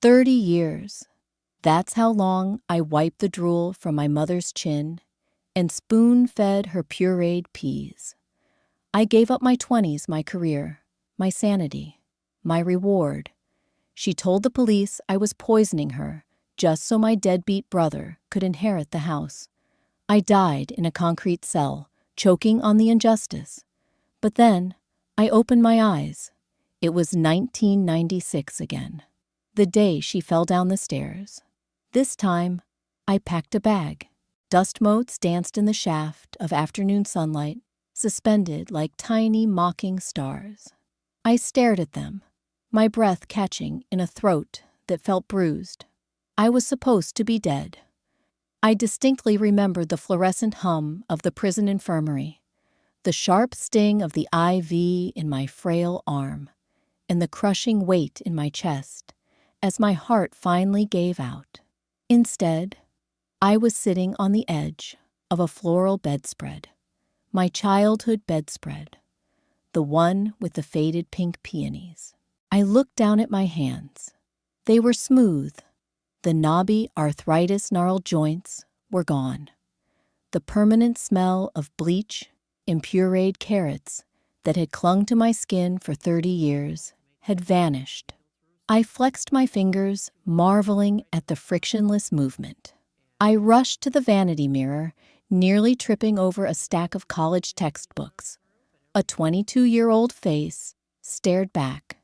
30 years. That's how long I wiped the drool from my mother's chin and spoon-fed her pureed peas. I gave up my 20s, my career, my sanity, my reward. She told the police I was poisoning her just so my deadbeat brother could inherit the house. I died in a concrete cell, choking on the injustice. But then, I opened my eyes. It was 1996 again, the day she fell down the stairs. This time, I packed a bag. Dust motes danced in the shaft of afternoon sunlight, suspended like tiny mocking stars. I stared at them, my breath catching in a throat that felt bruised. I was supposed to be dead. I distinctly remembered the fluorescent hum of the prison infirmary, the sharp sting of the IV in my frail arm, and the crushing weight in my chest as my heart finally gave out. Instead, I was sitting on the edge of a floral bedspread, my childhood bedspread, the one with the faded pink peonies. I looked down at my hands. They were smooth. The knobby, arthritis-gnarled joints were gone. The permanent smell of bleach and pureed carrots that had clung to my skin for 30 years had vanished. I flexed my fingers, marveling at the frictionless movement. I rushed to the vanity mirror, nearly tripping over a stack of college textbooks. A 22-year-old face stared back.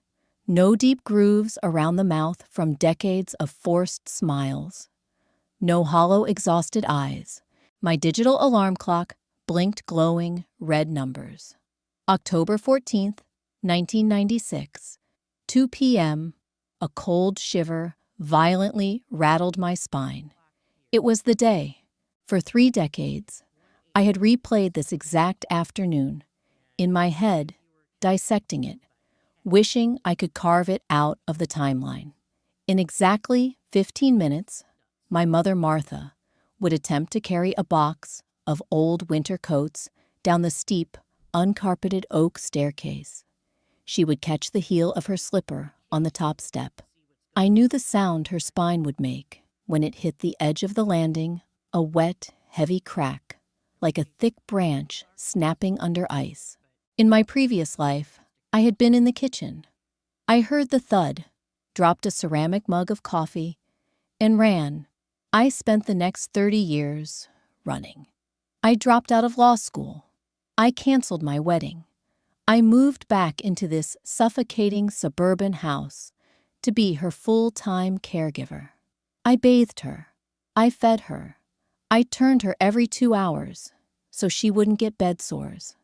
No deep grooves around the mouth from decades of forced smiles. No hollow, exhausted eyes. My digital alarm clock blinked glowing red numbers. October 14th, 1996, 2 p.m., a cold shiver violently rattled my spine. It was the day. For 3 decades, I had replayed this exact afternoon, in my head, dissecting it, wishing I could carve it out of the timeline. In exactly 15 minutes, my mother Martha would attempt to carry a box of old winter coats down the steep, uncarpeted oak staircase. She would catch the heel of her slipper on the top step. I knew the sound her spine would make when it hit the edge of the landing, a wet, heavy crack, like a thick branch snapping under ice. In my previous life, I had been in the kitchen. I heard the thud, dropped a ceramic mug of coffee, and ran. I spent the next 30 years running. I dropped out of law school. I canceled my wedding. I moved back into this suffocating suburban house to be her full-time caregiver. I bathed her. I fed her. I turned her every 2 hours so she wouldn't get bed sores.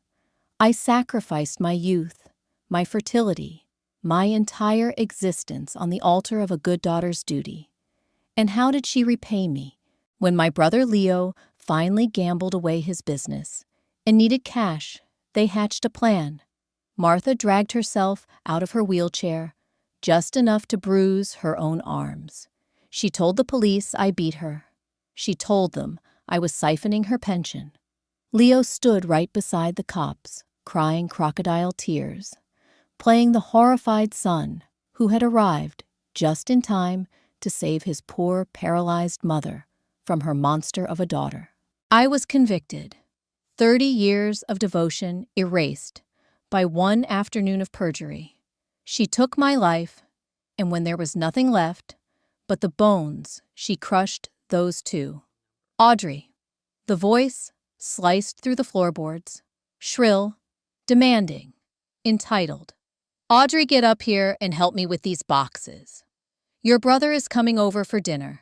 I sacrificed my youth, my fertility, my entire existence on the altar of a good daughter's duty. And how did she repay me? When my brother Leo finally gambled away his business and needed cash, they hatched a plan. Martha dragged herself out of her wheelchair, just enough to bruise her own arms. She told the police I beat her. She told them I was siphoning her pension. Leo stood right beside the cops, crying crocodile tears, playing the horrified son who had arrived just in time to save his poor, paralyzed mother from her monster of a daughter. I was convicted. 30 years of devotion erased by one afternoon of perjury. She took my life, and when there was nothing left but the bones, she crushed those too. Audrey. The voice sliced through the floorboards, shrill, demanding, entitled. Audrey, get up here and help me with these boxes. Your brother is coming over for dinner,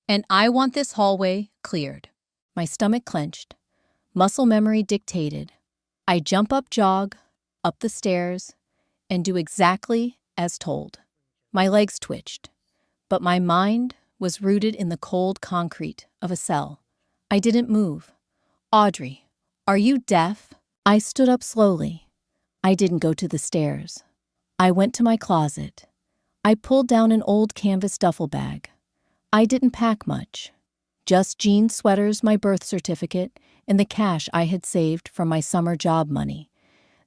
and I want this hallway cleared. My stomach clenched. Muscle memory dictated. I jump up jog, up the stairs, and do exactly as told. My legs twitched, but my mind was rooted in the cold concrete of a cell. I didn't move. Audrey, are you deaf? I stood up slowly. I didn't go to the stairs. I went to my closet. I pulled down an old canvas duffel bag. I didn't pack much. Just jean sweaters, my birth certificate, and the cash I had saved from my summer job money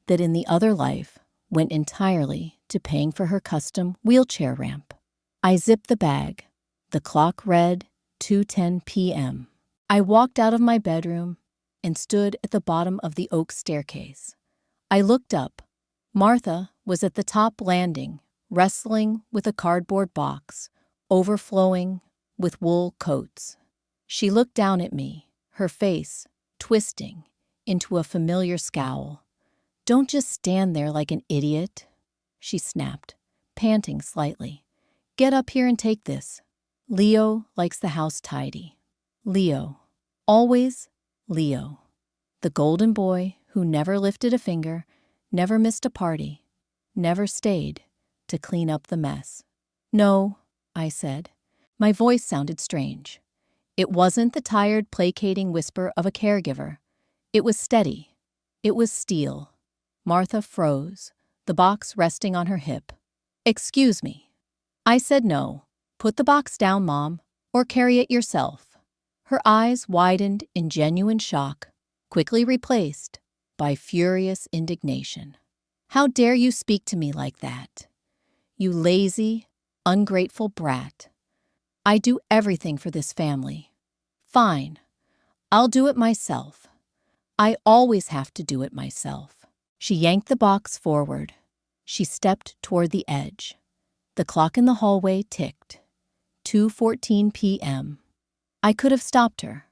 that in the other life went entirely to paying for her custom wheelchair ramp. I zipped the bag. The clock read 2:10 p.m. I walked out of my bedroom and stood at the bottom of the oak staircase. I looked up. Martha was at the top landing, wrestling with a cardboard box, overflowing with wool coats. She looked down at me, her face twisting into a familiar scowl. "Don't just stand there like an idiot," she snapped, panting slightly. "Get up here and take this." Leo likes the house tidy. Leo. Always Leo. The golden boy who never lifted a finger, never missed a party, never stayed to clean up the mess. "No," I said. My voice sounded strange. It wasn't the tired, placating whisper of a caregiver. It was steady. It was steel. Martha froze, the box resting on her hip. "Excuse me." I said no. "Put the box down, Mom, or carry it yourself." Her eyes widened in genuine shock, quickly replaced by furious indignation. "How dare you speak to me like that? You lazy, ungrateful brat. I do everything for this family." "Fine. I'll do it myself. I always have to do it myself." She yanked the box forward. She stepped toward the edge. The clock in the hallway ticked. 2:14 p.m. I could have stopped her.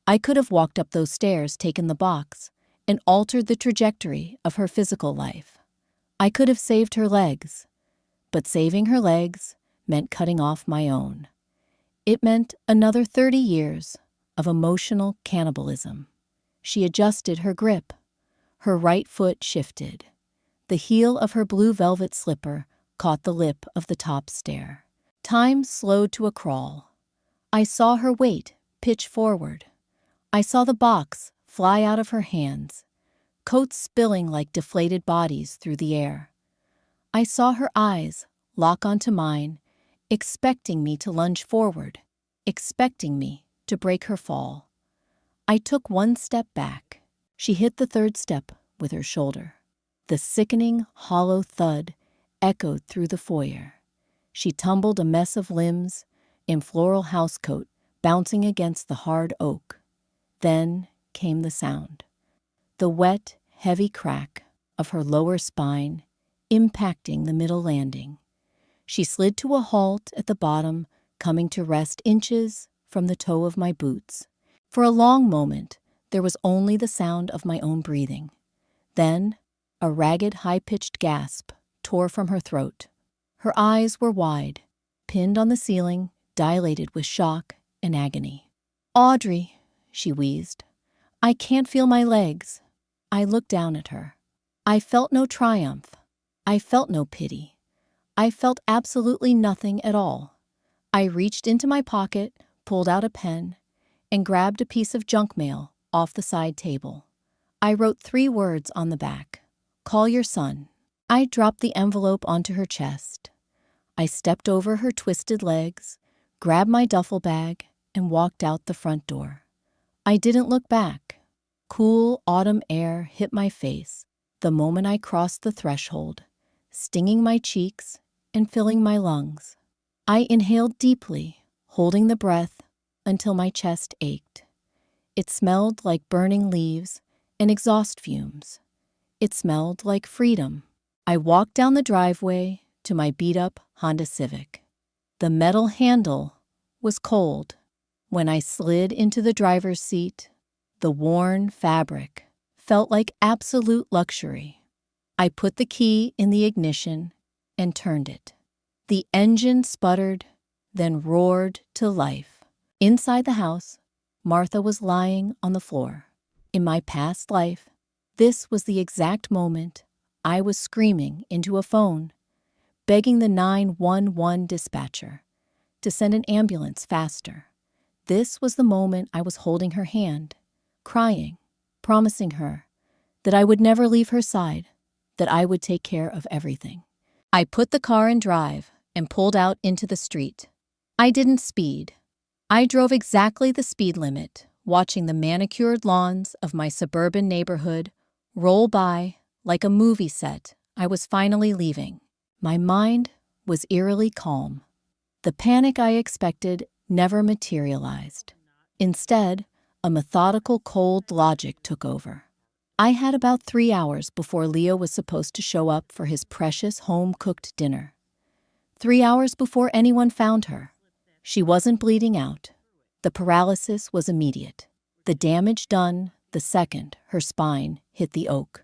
I could have walked up those stairs, taken the box, and altered the trajectory of her physical life. I could have saved her legs, but saving her legs meant cutting off my own. It meant another 30 years of emotional cannibalism. She adjusted her grip. Her right foot shifted. The heel of her blue velvet slipper caught the lip of the top stair. Time slowed to a crawl. I saw her weight pitch forward. I saw the box fly out of her hands, coats spilling like deflated bodies through the air. I saw her eyes lock onto mine, expecting me to lunge forward, expecting me to break her fall. I took one step back. She hit the third step with her shoulder. The sickening, hollow thud echoed through the foyer. She tumbled, a mess of limbs in floral housecoat bouncing against the hard oak. Then came the sound. The wet, heavy crack of her lower spine impacting the middle landing. She slid to a halt at the bottom, coming to rest inches from the toe of my boots. For a long moment, there was only the sound of my own breathing. Then, a ragged, high-pitched gasp tore from her throat. Her eyes were wide, pinned on the ceiling, dilated with shock and agony. "Audrey," she wheezed, "I can't feel my legs." I looked down at her. I felt no triumph. I felt no pity. I felt absolutely nothing at all. I reached into my pocket, pulled out a pen, and grabbed a piece of junk mail off the side table. I wrote 3 words on the back. "Call your son." I dropped the envelope onto her chest. I stepped over her twisted legs, grabbed my duffel bag, and walked out the front door. I didn't look back. Cool autumn air hit my face the moment I crossed the threshold, stinging my cheeks and filling my lungs. I inhaled deeply, holding the breath until my chest ached. It smelled like burning leaves and exhaust fumes. It smelled like freedom. I walked down the driveway to my beat-up Honda Civic. The metal handle was cold. When I slid into the driver's seat, the worn fabric felt like absolute luxury. I put the key in the ignition and turned it. The engine sputtered, then roared to life. Inside the house, Martha was lying on the floor. In my past life, this was the exact moment I was screaming into a phone, begging the 911 dispatcher to send an ambulance faster. This was the moment I was holding her hand, crying, promising her that I would never leave her side, that I would take care of everything. I put the car in drive and pulled out into the street. I didn't speed. I drove exactly the speed limit, watching the manicured lawns of my suburban neighborhood roll by like a movie set I was finally leaving. My mind was eerily calm. The panic I expected never materialized. Instead, a methodical cold logic took over. I had about 3 hours before Leo was supposed to show up for his precious home-cooked dinner. 3 hours before anyone found her. She wasn't bleeding out. The paralysis was immediate. The damage done the second her spine hit the oak.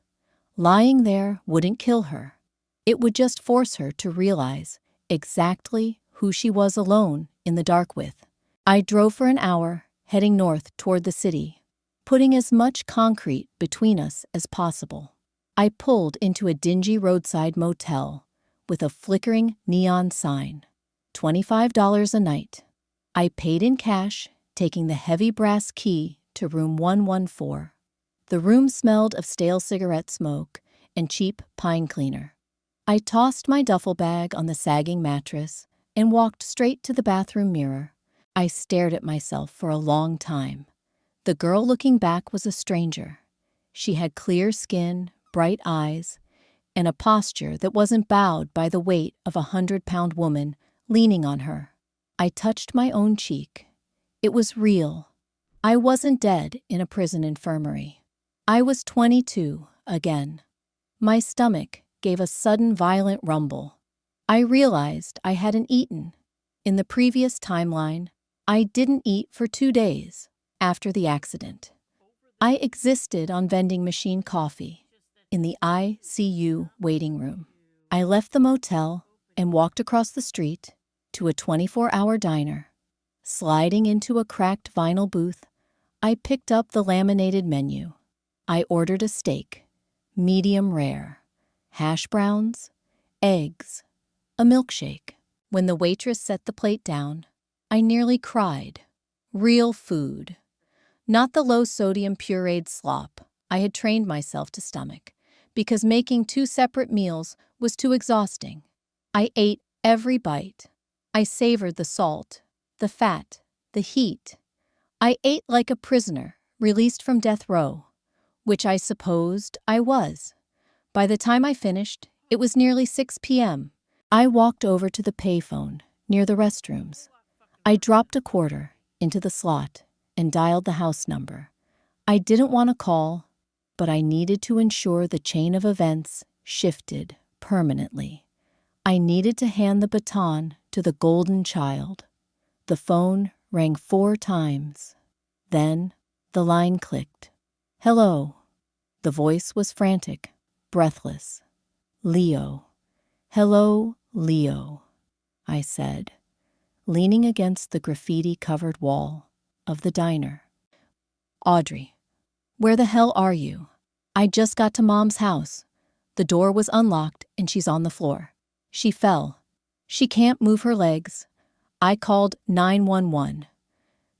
Lying there wouldn't kill her. It would just force her to realize exactly who she was alone in the dark with. I drove for an hour, heading north toward the city, putting as much concrete between us as possible. I pulled into a dingy roadside motel with a flickering neon sign, $25 a night. I paid in cash, taking the heavy brass key to room 114. The room smelled of stale cigarette smoke and cheap pine cleaner. I tossed my duffel bag on the sagging mattress and walked straight to the bathroom mirror. I stared at myself for a long time. The girl looking back was a stranger. She had clear skin, bright eyes, and a posture that wasn't bowed by the weight of a 100-pound woman leaning on her. I touched my own cheek. It was real. I wasn't dead in a prison infirmary. I was 22 again. My stomach gave a sudden violent rumble. I realized I hadn't eaten. In the previous timeline, I didn't eat for 2 days after the accident. I existed on vending machine coffee in the ICU waiting room. I left the motel and walked across the street to a 24-hour diner. Sliding into a cracked vinyl booth, I picked up the laminated menu. I ordered a steak, medium rare, hash browns, eggs, a milkshake. When the waitress set the plate down, I nearly cried. Real food. Not the low-sodium pureed slop I had trained myself to stomach, because making 2 separate meals was too exhausting. I ate every bite. I savored the salt, the fat, the heat. I ate like a prisoner released from death row, which I supposed I was. By the time I finished, it was nearly 6 p.m. I walked over to the payphone near the restrooms. I dropped a quarter into the slot and dialed the house number. I didn't want to call, but I needed to ensure the chain of events shifted permanently. I needed to hand the baton to the golden child. The phone rang 4 times. Then the line clicked. Hello. The voice was frantic, breathless. Leo. Hello, Leo, I said, leaning against the graffiti-covered wall of the diner. Audrey, where the hell are you? I just got to Mom's house. The door was unlocked and she's on the floor. She fell. She can't move her legs. I called 911.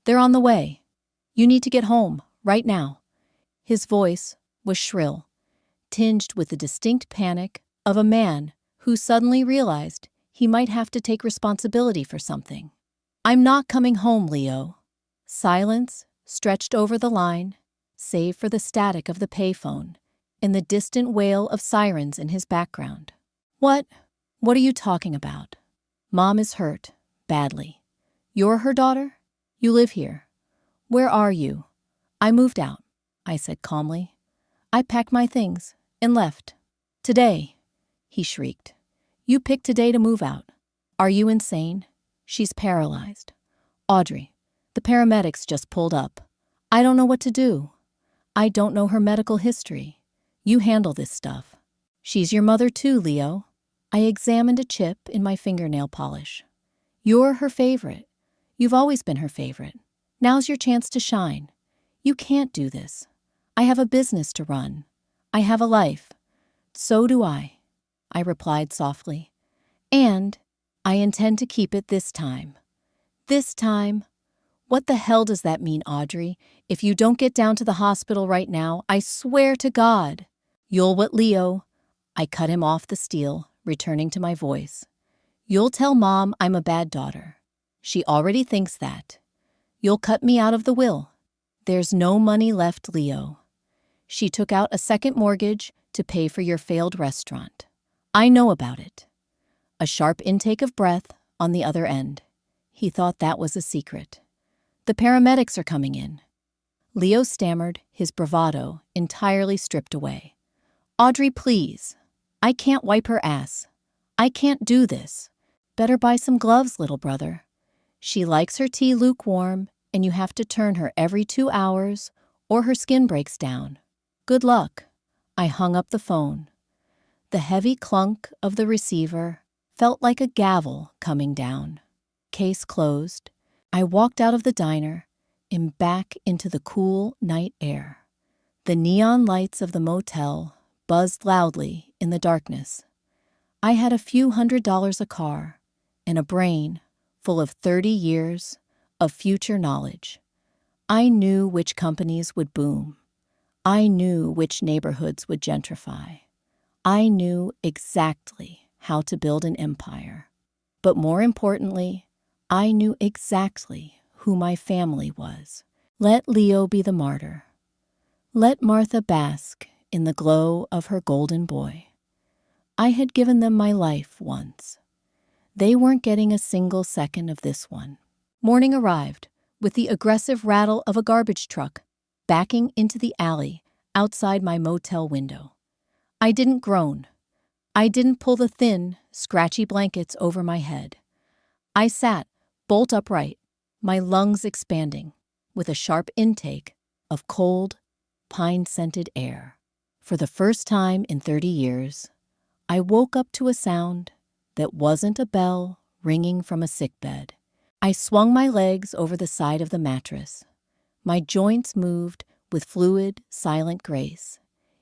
They're on the way. You need to get home, right now. His voice was shrill, tinged with the distinct panic of a man who suddenly realized he might have to take responsibility for something. I'm not coming home, Leo. Silence stretched over the line, save for the static of the payphone and the distant wail of sirens in his background. What are you talking about? Mom is hurt, badly. You're her daughter? You live here. Where are you? I moved out, I said calmly. I packed my things and left. Today, he shrieked. You picked today to move out. Are you insane? She's paralyzed. Audrey, the paramedics just pulled up. I don't know what to do. I don't know her medical history. You handle this stuff. She's your mother too, Leo. I examined a chip in my fingernail polish. You're her favorite. You've always been her favorite. Now's your chance to shine. You can't do this. I have a business to run. I have a life. So do I replied softly. And I intend to keep it this time. This time? What the hell does that mean, Audrey? If you don't get down to the hospital right now, I swear to God. You'll what, Leo? I cut him off the steel, returning to my voice. You'll tell Mom I'm a bad daughter. She already thinks that. You'll cut me out of the will. There's no money left, Leo. She took out a second mortgage to pay for your failed restaurant. I know about it. A sharp intake of breath on the other end. He thought that was a secret. "The paramedics are coming in." Leo stammered, his bravado entirely stripped away. "Audrey, please. I can't wipe her ass. I can't do this. Better buy some gloves, little brother. She likes her tea lukewarm, and you have to turn her every 2 hours, or her skin breaks down. Good luck." I hung up the phone. The heavy clunk of the receiver felt like a gavel coming down. Case closed. I walked out of the diner and back into the cool night air. The neon lights of the motel buzzed loudly in the darkness. I had a few $100s a car and a brain full of 30 years of future knowledge. I knew which companies would boom. I knew which neighborhoods would gentrify. I knew exactly how to build an empire. But more importantly, I knew exactly who my family was. Let Leo be the martyr. Let Martha bask in the glow of her golden boy. I had given them my life once. They weren't getting a single second of this one. Morning arrived with the aggressive rattle of a garbage truck backing into the alley outside my motel window. I didn't groan. I didn't pull the thin, scratchy blankets over my head. I sat bolt upright, my lungs expanding, with a sharp intake of cold, pine-scented air. For the first time in 30 years, I woke up to a sound that wasn't a bell ringing from a sickbed. I swung my legs over the side of the mattress. My joints moved with fluid, silent grace.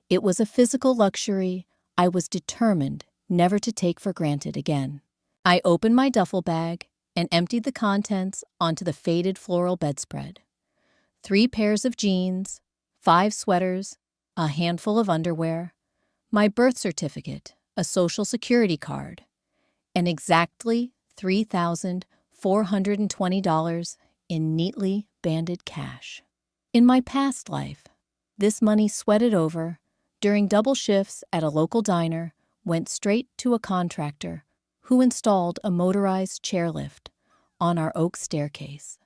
It was a physical luxury I was determined never to take for granted again. I opened my duffel bag and emptied the contents onto the faded floral bedspread. 3 pairs of jeans, 5 sweaters, a handful of underwear, my birth certificate, a social security card, and exactly $3,420 in neatly banded cash. In my past life, this money sweated over during double shifts at a local diner went straight to a contractor who installed a motorized chairlift on our oak staircase.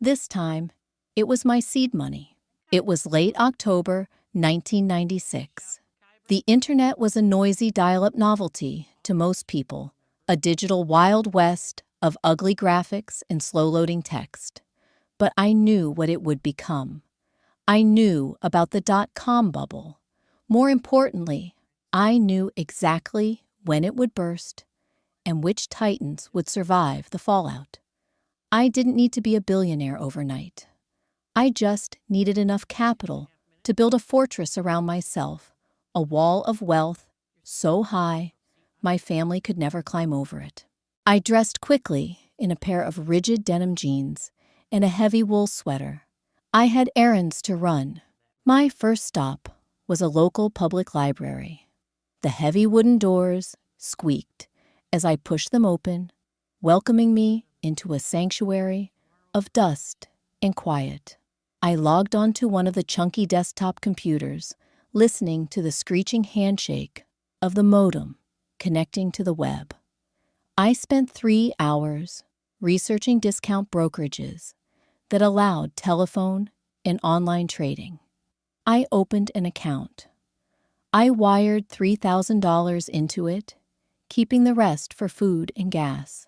This time, it was my seed money. It was late October 1996. The internet was a noisy dial-up novelty to most people, a digital Wild West of ugly graphics and slow-loading text. But I knew what it would become. I knew about the dot-com bubble. More importantly, I knew exactly when it would burst and which titans would survive the fallout. I didn't need to be a billionaire overnight. I just needed enough capital to build a fortress around myself, a wall of wealth so high my family could never climb over it. I dressed quickly in a pair of rigid denim jeans and a heavy wool sweater. I had errands to run. My first stop was a local public library. The heavy wooden doors squeaked as I pushed them open, welcoming me into a sanctuary of dust and quiet. I logged onto one of the chunky desktop computers, listening to the screeching handshake of the modem connecting to the web. I spent 3 hours researching discount brokerages that allowed telephone and online trading. I opened an account. I wired $3,000 into it, keeping the rest for food and gas.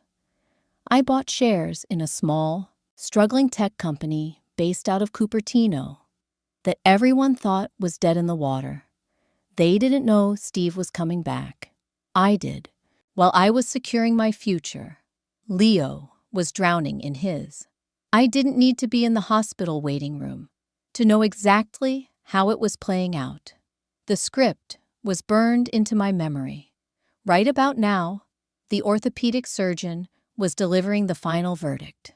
I bought shares in a small, struggling tech company based out of Cupertino that everyone thought was dead in the water. They didn't know Steve was coming back. I did. While I was securing my future, Leo was drowning in his. I didn't need to be in the hospital waiting room to know exactly how it was playing out. The script was burned into my memory. Right about now, the orthopedic surgeon was delivering the final verdict: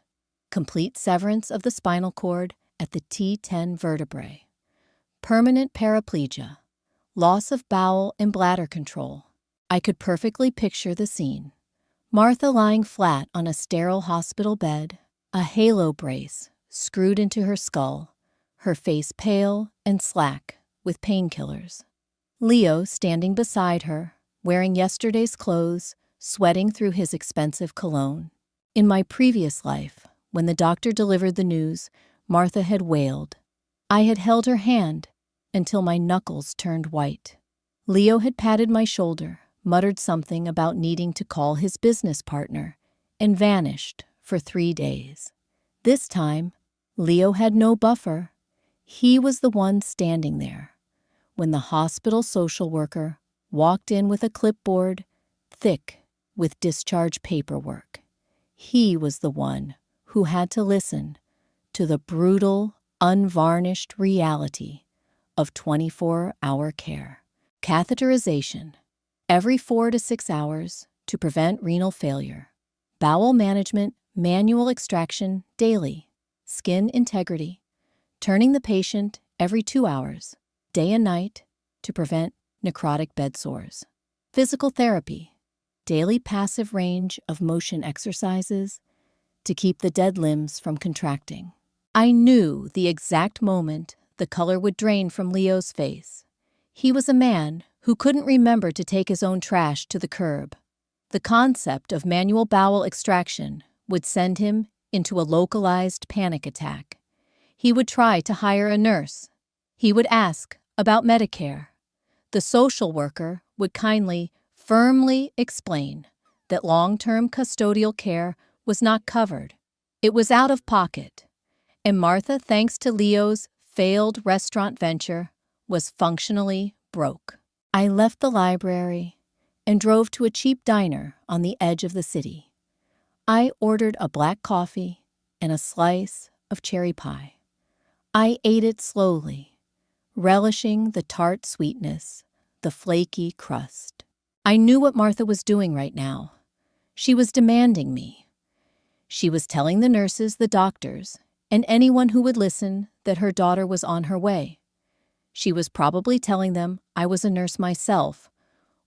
complete severance of the spinal cord at the T10 vertebrae, permanent paraplegia, loss of bowel and bladder control. I could perfectly picture the scene. Martha lying flat on a sterile hospital bed, a halo brace screwed into her skull, her face pale and slack with painkillers. Leo standing beside her, wearing yesterday's clothes, sweating through his expensive cologne. In my previous life, when the doctor delivered the news, Martha had wailed. I had held her hand until my knuckles turned white. Leo had patted my shoulder, muttered something about needing to call his business partner, and vanished for 3 days. This time, Leo had no buffer. He was the one standing there when the hospital social worker walked in with a clipboard thick with discharge paperwork. He was the one who had to listen to the brutal, unvarnished reality of 24-hour care. Catheterization, every 4 to 6 hours to prevent renal failure. Bowel management, manual extraction daily. Skin integrity, turning the patient every 2 hours, day and night, to prevent necrotic bed sores. Physical therapy, daily passive range of motion exercises to keep the dead limbs from contracting. I knew the exact moment the color would drain from Leo's face. He was a man who couldn't remember to take his own trash to the curb. The concept of manual bowel extraction would send him into a localized panic attack. He would try to hire a nurse. He would ask about Medicare. The social worker would kindly, firmly explain that long-term custodial care was not covered. It was out of pocket. And Martha, thanks to Leo's failed restaurant venture, was functionally broke. I left the library and drove to a cheap diner on the edge of the city. I ordered a black coffee and a slice of cherry pie. I ate it slowly, relishing the tart sweetness, the flaky crust. I knew what Martha was doing right now. She was demanding me. She was telling the nurses, the doctors, and anyone who would listen that her daughter was on her way. She was probably telling them I was a nurse myself,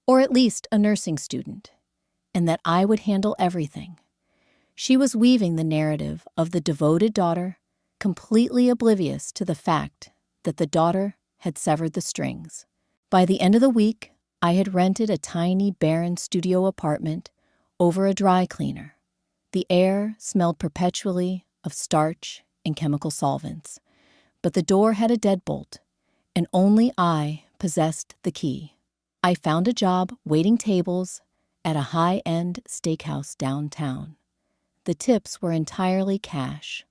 or at least a nursing student, and that I would handle everything. She was weaving the narrative of the devoted daughter, completely oblivious to the fact that the daughter had severed the strings. By the end of the week, I had rented a tiny, barren studio apartment over a dry cleaner. The air smelled perpetually of starch and chemical solvents, but the door had a deadbolt, and only I possessed the key. I found a job waiting tables at a high-end steakhouse downtown. The tips were entirely cash,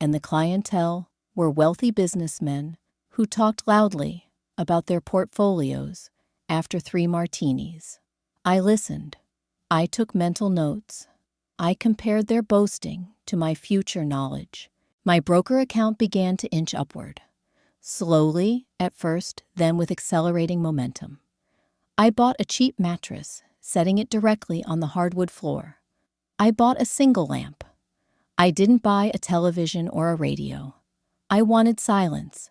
and the clientele were wealthy businessmen who talked loudly about their portfolios after 3 martinis. I listened. I took mental notes. I compared their boasting to my future knowledge. My broker account began to inch upward, slowly at first, then with accelerating momentum. I bought a cheap mattress, setting it directly on the hardwood floor. I bought a single lamp. I didn't buy a television or a radio. I wanted silence.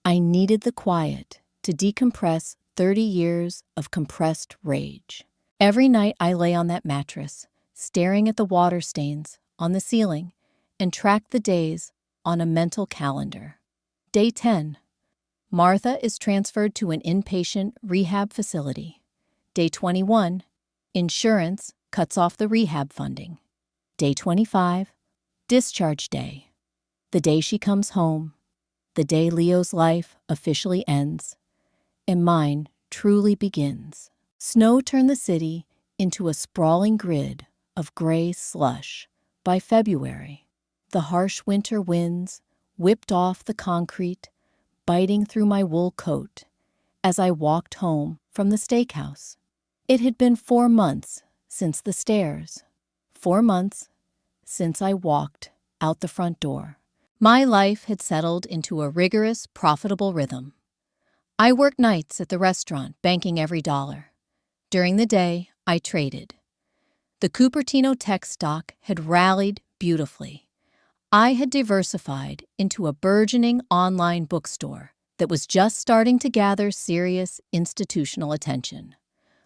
I needed the quiet to decompress 30 years of compressed rage. Every night I lay on that mattress, staring at the water stains on the ceiling, and tracked the days on a mental calendar. Day 10. Martha is transferred to an inpatient rehab facility. Day 21. Insurance cuts off the rehab funding. Day 25. Discharge day. The day she comes home. The day Leo's life officially ends, and mine truly begins. Snow turned the city into a sprawling grid of gray slush by February. The harsh winter winds whipped off the concrete, biting through my wool coat as I walked home from the steakhouse. It had been 4 months since the stairs, 4 months since I walked out the front door. My life had settled into a rigorous, profitable rhythm. I worked nights at the restaurant, banking every dollar. During the day, I traded. The Cupertino tech stock had rallied beautifully. I had diversified into a burgeoning online bookstore that was just starting to gather serious institutional attention.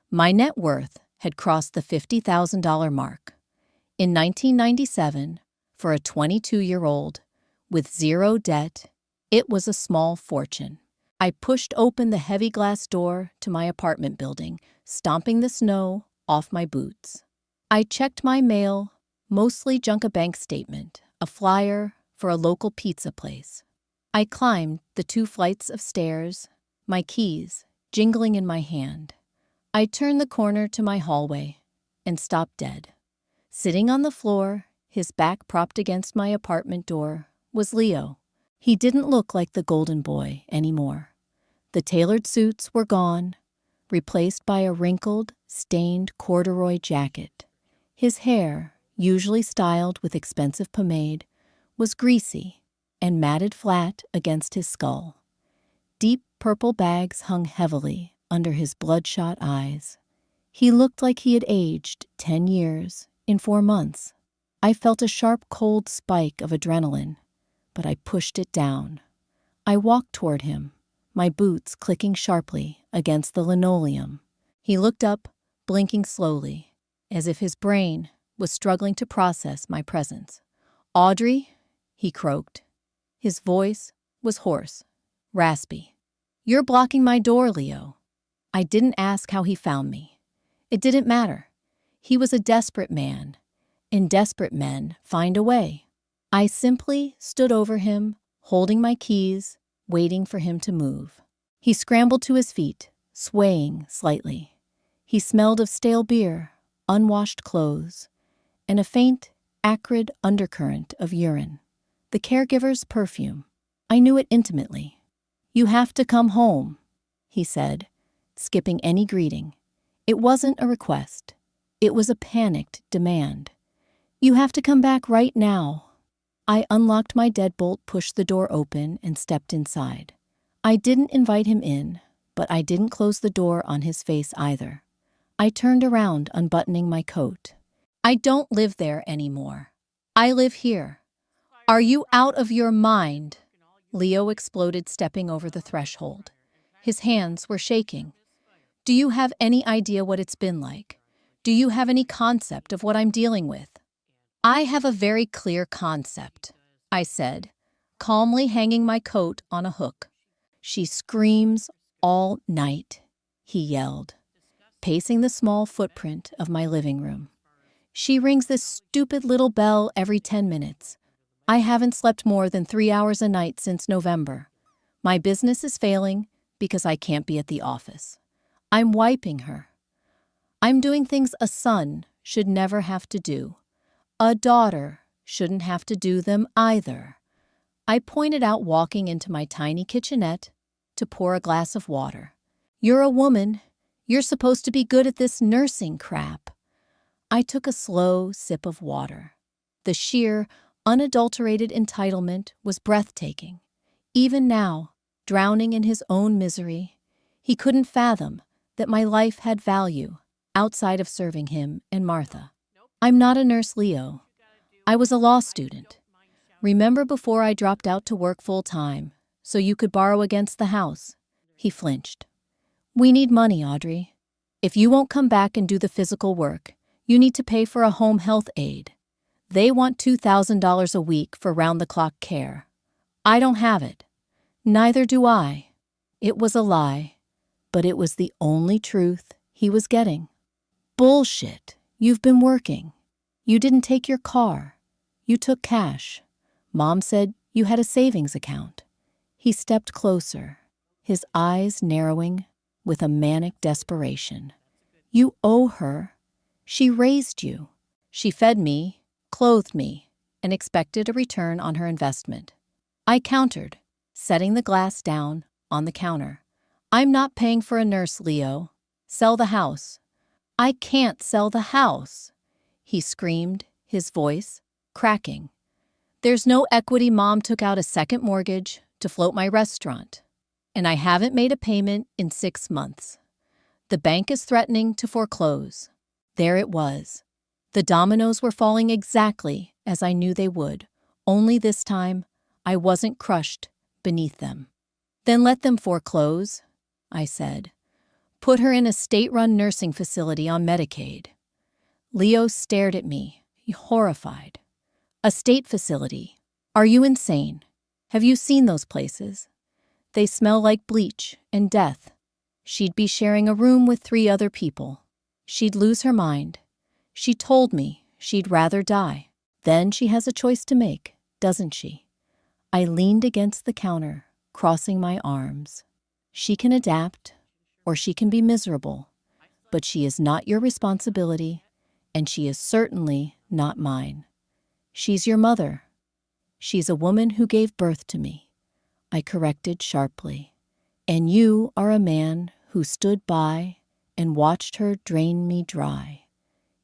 My net worth had crossed the $50,000 mark. In 1997, for a 22-year-old with zero debt, it was a small fortune. I pushed open the heavy glass door to my apartment building, stomping the snow off my boots. I checked my mail, mostly junk a bank statement, a flyer for a local pizza place. I climbed the 2 flights of stairs, my keys jingling in my hand. I turned the corner to my hallway and stopped dead. Sitting on the floor, his back propped against my apartment door, was Leo. He didn't look like the golden boy anymore. The tailored suits were gone, replaced by a wrinkled, stained corduroy jacket. His hair, usually styled with expensive pomade, was greasy and matted flat against his skull. Deep purple bags hung heavily under his bloodshot eyes. He looked like he had aged 10 years in 4 months. I felt a sharp, cold spike of adrenaline, but I pushed it down. I walked toward him, my boots clicking sharply against the linoleum. He looked up, blinking slowly, as if his brain was struggling to process my presence. "Audrey?" he croaked. His voice was hoarse, raspy. "You're blocking my door, Leo." I didn't ask how he found me. It didn't matter. He was a desperate man, and desperate men find a way. I simply stood over him, holding my keys, waiting for him to move. He scrambled to his feet, swaying slightly. He smelled of stale beer, unwashed clothes, and a faint, acrid undercurrent of urine. The caregiver's perfume. I knew it intimately. "You have to come home," he said, skipping any greeting. It wasn't a request. It was a panicked demand. "You have to come back right now." I unlocked my deadbolt, pushed the door open, and stepped inside. I didn't invite him in, but I didn't close the door on his face either. I turned around, unbuttoning my coat. "I don't live there anymore. I live here." "Are you out of your mind?" Leo exploded, stepping over the threshold. His hands were shaking. "Do you have any idea what it's been like? Do you have any concept of what I'm dealing with?" "I have a very clear concept," I said, calmly hanging my coat on a hook. "She screams all night," he yelled, pacing the small footprint of my living room. "She rings this stupid little bell every 10 minutes. I haven't slept more than 3 hours a night since November. My business is failing because I can't be at the office. I'm wiping her. I'm doing things a son should never have to do. A daughter shouldn't have to do them either." I pointed out, walking into my tiny kitchenette to pour a glass of water. "You're a woman. You're supposed to be good at this nursing crap." I took a slow sip of water. The sheer, unadulterated entitlement was breathtaking. Even now, drowning in his own misery, he couldn't fathom that my life had value outside of serving him and Martha. "I'm not a nurse, Leo. I was a law student. Remember, before I dropped out to work full-time, so you could borrow against the house?" He flinched. "We need money, Audrey. If you won't come back and do the physical work, you need to pay for a home health aide. They want $2,000 a week for round-the-clock care. I don't have it. Neither do I." It was a lie, but it was the only truth he was getting. "Bullshit. You've been working. You didn't take your car. You took cash. Mom said you had a savings account." He stepped closer, his eyes narrowing with a manic desperation. "You owe her. She raised you. She fed me, clothed me, and expected a return on her investment." I countered, setting the glass down on the counter. "I'm not paying for a nurse, Leo. Sell the house." "I can't sell the house," he screamed, his voice cracking. "There's no equity. Mom took out a second mortgage to float my restaurant, and I haven't made a payment in 6 months. The bank is threatening to foreclose." There it was. The dominoes were falling exactly as I knew they would, only this time I wasn't crushed beneath them. "Then let them foreclose," I said. "Put her in a state-run nursing facility on Medicaid." Leo stared at me, horrified. "A state facility? Are you insane? Have you seen those places? They smell like bleach and death. She'd be sharing a room with 3 other people. She'd lose her mind. She told me she'd rather die. Then she has a choice to make, doesn't she? I leaned against the counter, crossing my arms. She can adapt, or she can be miserable, but she is not your responsibility, and she is certainly not mine. She's your mother. She's a woman who gave birth to me, I corrected sharply. And you are a man who stood by and watched her drain me dry.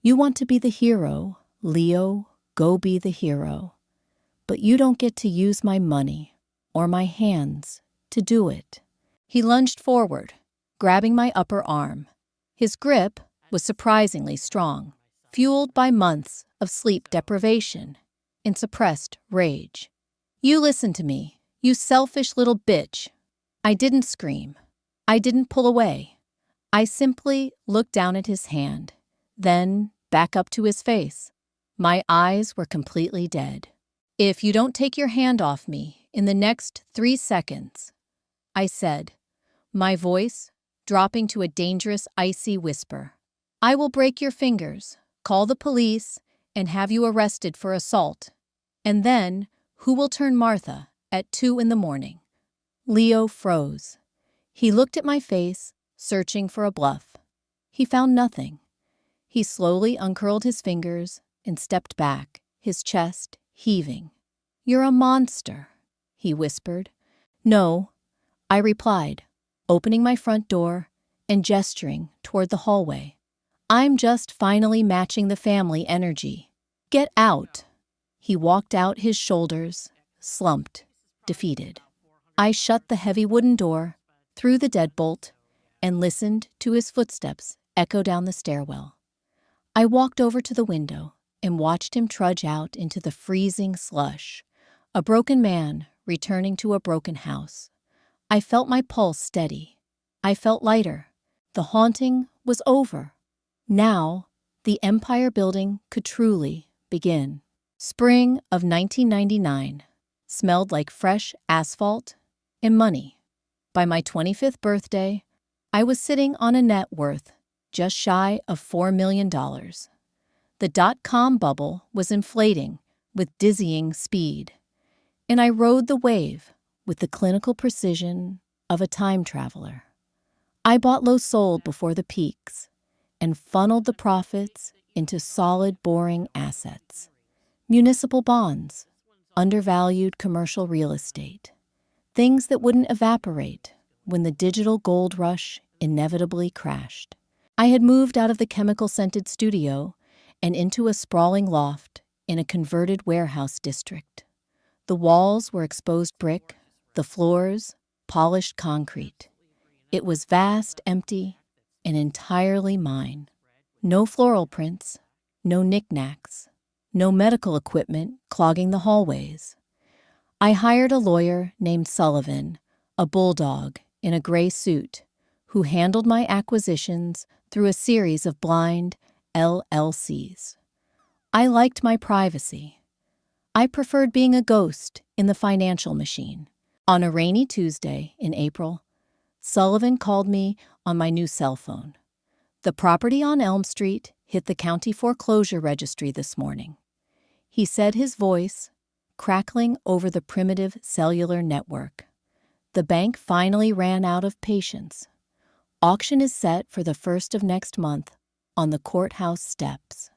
You want to be the hero, Leo, go be the hero. But you don't get to use my money or my hands to do it. He lunged forward, grabbing my upper arm. His grip was surprisingly strong, fueled by months of sleep deprivation and suppressed rage. You listen to me, you selfish little bitch. I didn't scream. I didn't pull away. I simply looked down at his hand, then back up to his face. My eyes were completely dead. If you don't take your hand off me in the next 3 seconds, I said, my voice dropping to a dangerous, icy whisper, I will break your fingers, call the police, and have you arrested for assault. And then, who will turn Martha at 2 a.m? Leo froze. He looked at my face, searching for a bluff. He found nothing. He slowly uncurled his fingers and stepped back, his chest heaving. You're a monster, he whispered. No, I replied, opening my front door and gesturing toward the hallway. I'm just finally matching the family energy. Get out. He walked out, his shoulders slumped, defeated. I shut the heavy wooden door, threw the deadbolt, and listened to his footsteps echo down the stairwell. I walked over to the window and watched him trudge out into the freezing slush, a broken man returning to a broken house. I felt my pulse steady. I felt lighter. The haunting was over. Now, the empire building could truly begin. Spring of 1999 smelled like fresh asphalt and money. By my 25th birthday, I was sitting on a net worth just shy of $4 million. The dot-com bubble was inflating with dizzying speed, and I rode the wave with the clinical precision of a time traveler. I bought low sold before the peaks and funneled the profits into solid, boring assets. Municipal bonds, undervalued commercial real estate, things that wouldn't evaporate when the digital gold rush inevitably crashed. I had moved out of the chemical-scented studio and into a sprawling loft in a converted warehouse district. The walls were exposed brick, the floors polished concrete. It was vast, empty, and entirely mine. No floral prints, no knickknacks, no medical equipment clogging the hallways. I hired a lawyer named Sullivan, a bulldog in a gray suit, who handled my acquisitions through a series of blind LLCs. I liked my privacy. I preferred being a ghost in the financial machine. On a rainy Tuesday in April, Sullivan called me on my new cell phone. The property on Elm Street hit the county foreclosure registry this morning. He said, his voice crackling over the primitive cellular network. The bank finally ran out of patience. Auction is set for the 1st of next month on the courthouse steps.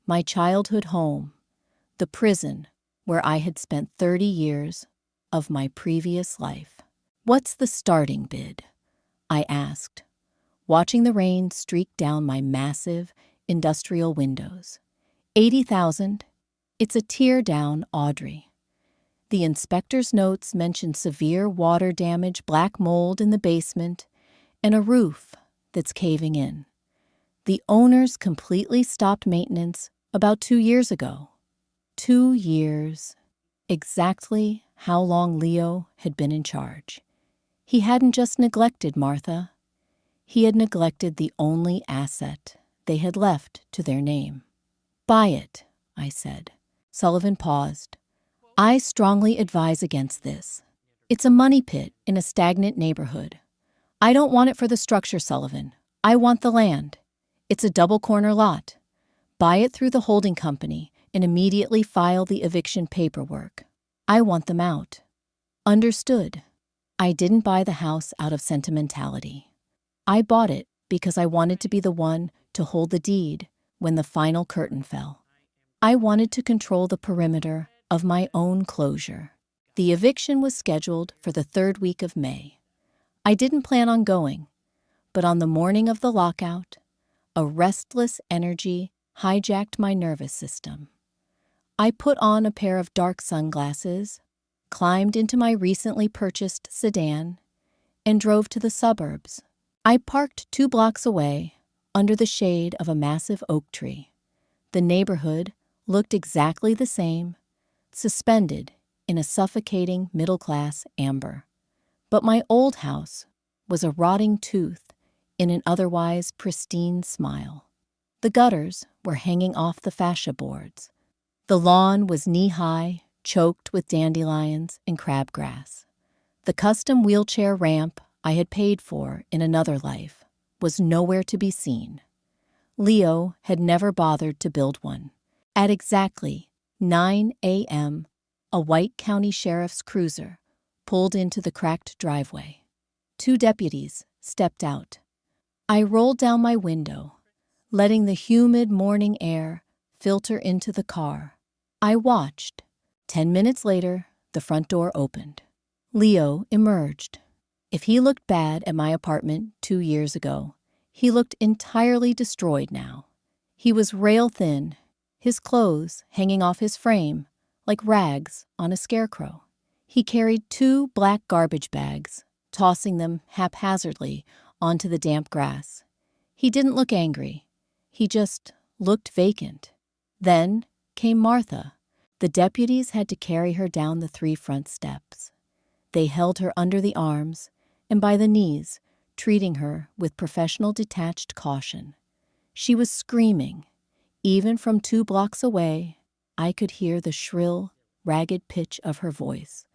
My childhood home, the prison where I had spent 30 years of my previous life. What's the starting bid? I asked, watching the rain streak down my massive industrial windows. $80,000. It's a tear down, Audrey. The inspector's notes mention severe water damage, black mold in the basement, and a roof that's caving in. The owners completely stopped maintenance about 2 years ago. 2 years. Exactly how long Leo had been in charge. He hadn't just neglected Martha. He had neglected the only asset they had left to their name. Buy it, I said. Sullivan paused. I strongly advise against this. It's a money pit in a stagnant neighborhood. I don't want it for the structure, Sullivan. I want the land. It's a double-corner lot. buy it through the holding company and immediately file the eviction paperwork. I want them out. Understood. I didn't buy the house out of sentimentality. I bought it because I wanted to be the one to hold the deed when the final curtain fell. I wanted to control the perimeter of my own closure. The eviction was scheduled for the third week of May. I didn't plan on going, but on the morning of the lockout, a restless energy hijacked my nervous system. I put on a pair of dark sunglasses, climbed into my recently purchased sedan, and drove to the suburbs. I parked 2 blocks away, under the shade of a massive oak tree. The neighborhood looked exactly the same, suspended in a suffocating middle-class amber. But my old house was a rotting tooth in an otherwise pristine smile. The gutters were hanging off the fascia boards. The lawn was knee-high, choked with dandelions and crabgrass. The custom wheelchair ramp I had paid for in another life was nowhere to be seen. Leo had never bothered to build one. At exactly 9 a.m., a white county sheriff's cruiser pulled into the cracked driveway. 2 deputies stepped out. I rolled down my window, letting the humid morning air filter into the car. I watched. 10 minutes later, the front door opened. Leo emerged. If he looked bad at my apartment 2 years ago, he looked entirely destroyed now. He was rail-thin, his clothes hanging off his frame like rags on a scarecrow. He carried 2 black garbage bags, tossing them haphazardly onto the damp grass. He didn't look angry. He just looked vacant. Then came Martha. The deputies had to carry her down the 3 front steps. They held her under the arms and by the knees, treating her with professional detached caution. She was screaming. Even from 2 blocks away, I could hear the shrill, ragged pitch of her voice.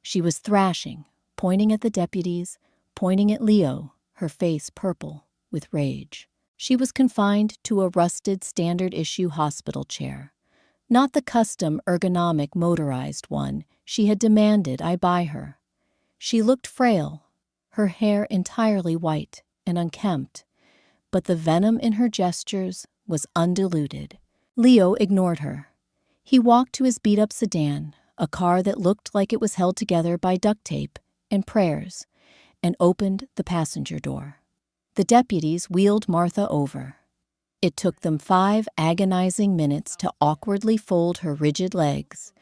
She was thrashing, pointing at the deputies, pointing at Leo, her face purple with rage. She was confined to a rusted standard-issue hospital chair, not the custom ergonomic motorized one she had demanded I buy her. She looked frail, her hair entirely white and unkempt, but the venom in her gestures was undiluted. Leo ignored her. He walked to his beat-up sedan, a car that looked like it was held together by duct tape and prayers, and opened the passenger door. The deputies wheeled Martha over. It took them 5 agonizing minutes to awkwardly fold her rigid legs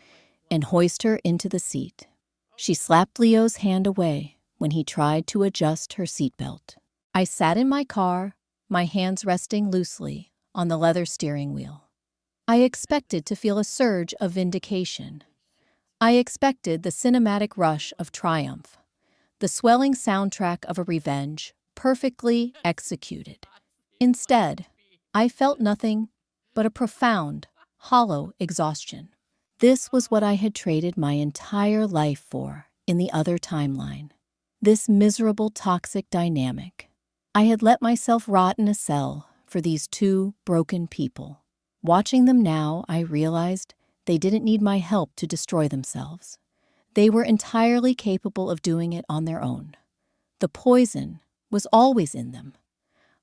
and hoist her into the seat. She slapped Leo's hand away when he tried to adjust her seatbelt. I sat in my car, my hands resting loosely on the leather steering wheel. I expected to feel a surge of vindication. I expected the cinematic rush of triumph, the swelling soundtrack of a revenge, perfectly executed. Instead, I felt nothing but a profound, hollow exhaustion. This was what I had traded my entire life for in the other timeline. This miserable, toxic dynamic. I had let myself rot in a cell for these 2 broken people. Watching them now, I realized they didn't need my help to destroy themselves. They were entirely capable of doing it on their own. The poison was always in them.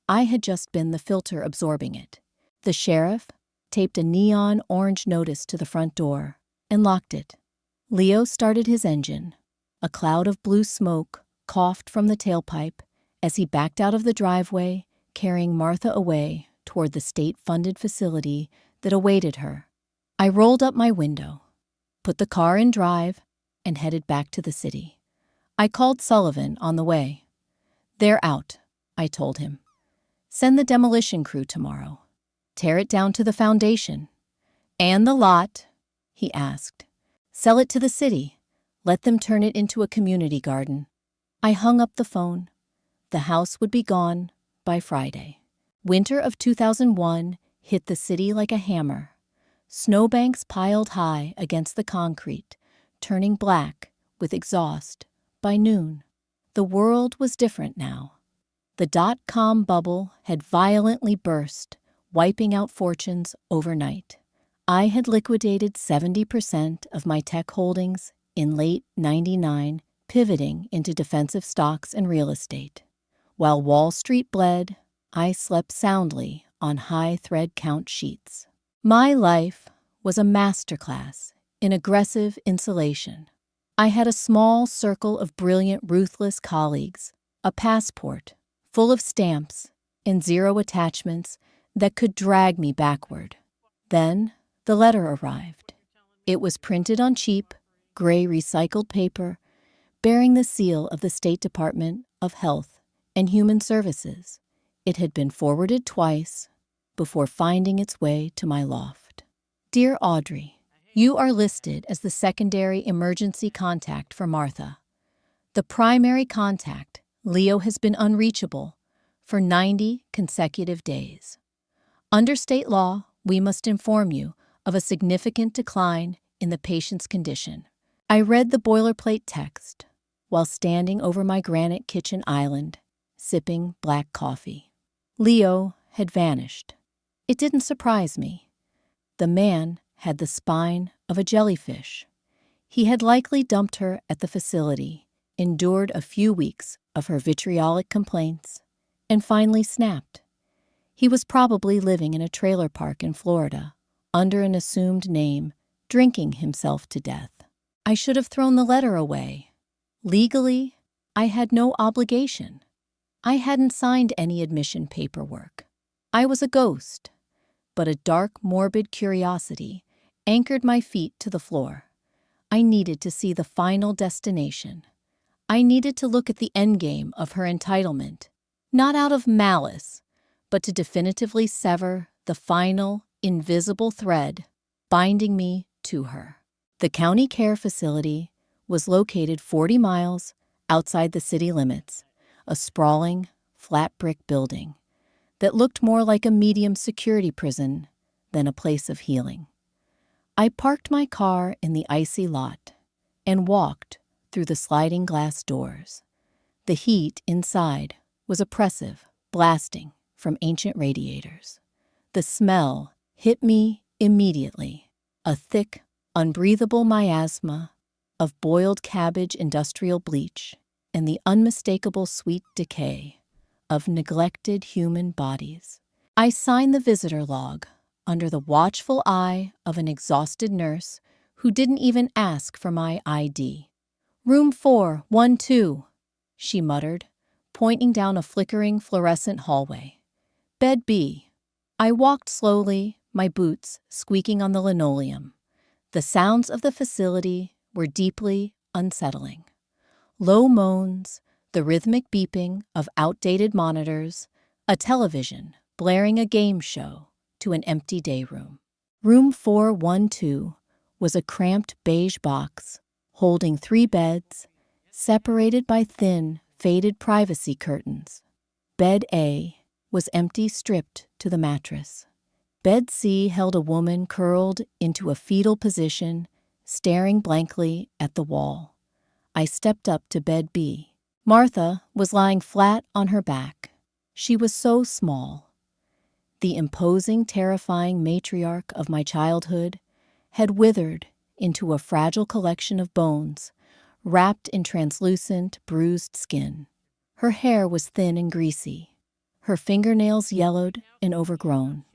I had just been the filter absorbing it. The sheriff taped a neon orange notice to the front door and locked it. Leo started his engine. A cloud of blue smoke coughed from the tailpipe as he backed out of the driveway, carrying Martha away toward the state-funded facility that awaited her. I rolled up my window, put the car in drive, and headed back to the city. I called Sullivan on the way. "They're out," I told him. "Send the demolition crew tomorrow. Tear it down to the foundation." "And the lot?" he asked. "Sell it to the city. Let them turn it into a community garden." I hung up the phone. The house would be gone by Friday. Winter of 2001 hit the city like a hammer. Snowbanks piled high against the concrete, turning black with exhaust by noon. The world was different now. The dot-com bubble had violently burst wiping out fortunes overnight. I had liquidated 70% of my tech holdings in late '99, pivoting into defensive stocks and real estate. While Wall Street bled, I slept soundly on high thread count sheets. My life was a masterclass in aggressive insulation. I had a small circle of brilliant, ruthless colleagues, a passport full of stamps and zero attachments that could drag me backward. Then the letter arrived. It was printed on cheap, gray recycled paper, bearing the seal of the State Department of Health and Human Services. It had been forwarded twice before finding its way to my loft. Dear Audrey, you are listed as the secondary emergency contact for Martha. The primary contact, Leo, has been unreachable for 90 consecutive days. Under state law, we must inform you of a significant decline in the patient's condition. I read the boilerplate text while standing over my granite kitchen island, sipping black coffee. Leo had vanished. It didn't surprise me. The man had the spine of a jellyfish. He had likely dumped her at the facility, endured a few weeks of her vitriolic complaints, and finally snapped. He was probably living in a trailer park in Florida, under an assumed name, drinking himself to death. I should have thrown the letter away. Legally, I had no obligation. I hadn't signed any admission paperwork. I was a ghost, but a dark, morbid curiosity anchored my feet to the floor. I needed to see the final destination. I needed to look at the endgame of her entitlement, not out of malice, but to definitively sever the final, invisible thread binding me to her. The county care facility was located 40 miles outside the city limits, a sprawling, flat brick building that looked more like a medium security prison than a place of healing. I parked my car in the icy lot and walked through the sliding glass doors. The heat inside was oppressive, blasting from ancient radiators. The smell hit me immediately, a thick, unbreathable miasma of boiled cabbage industrial bleach and the unmistakable sweet decay of neglected human bodies. I signed the visitor log under the watchful eye of an exhausted nurse who didn't even ask for my ID. "Room 412, she muttered, pointing down a flickering fluorescent hallway. "Bed B." I walked slowly, my boots squeaking on the linoleum. The sounds of the facility were deeply unsettling. Low moans, the rhythmic beeping of outdated monitors, a television blaring a game show to an empty day room. Room 412 was a cramped beige box holding 3 beds, separated by thin, faded privacy curtains. Bed A was empty, stripped to the mattress. Bed C held a woman curled into a fetal position, staring blankly at the wall. I stepped up to Bed B. Martha was lying flat on her back. She was so small. The imposing, terrifying matriarch of my childhood had withered into a fragile collection of bones, wrapped in translucent, bruised skin. Her hair was thin and greasy, her fingernails yellowed and overgrown.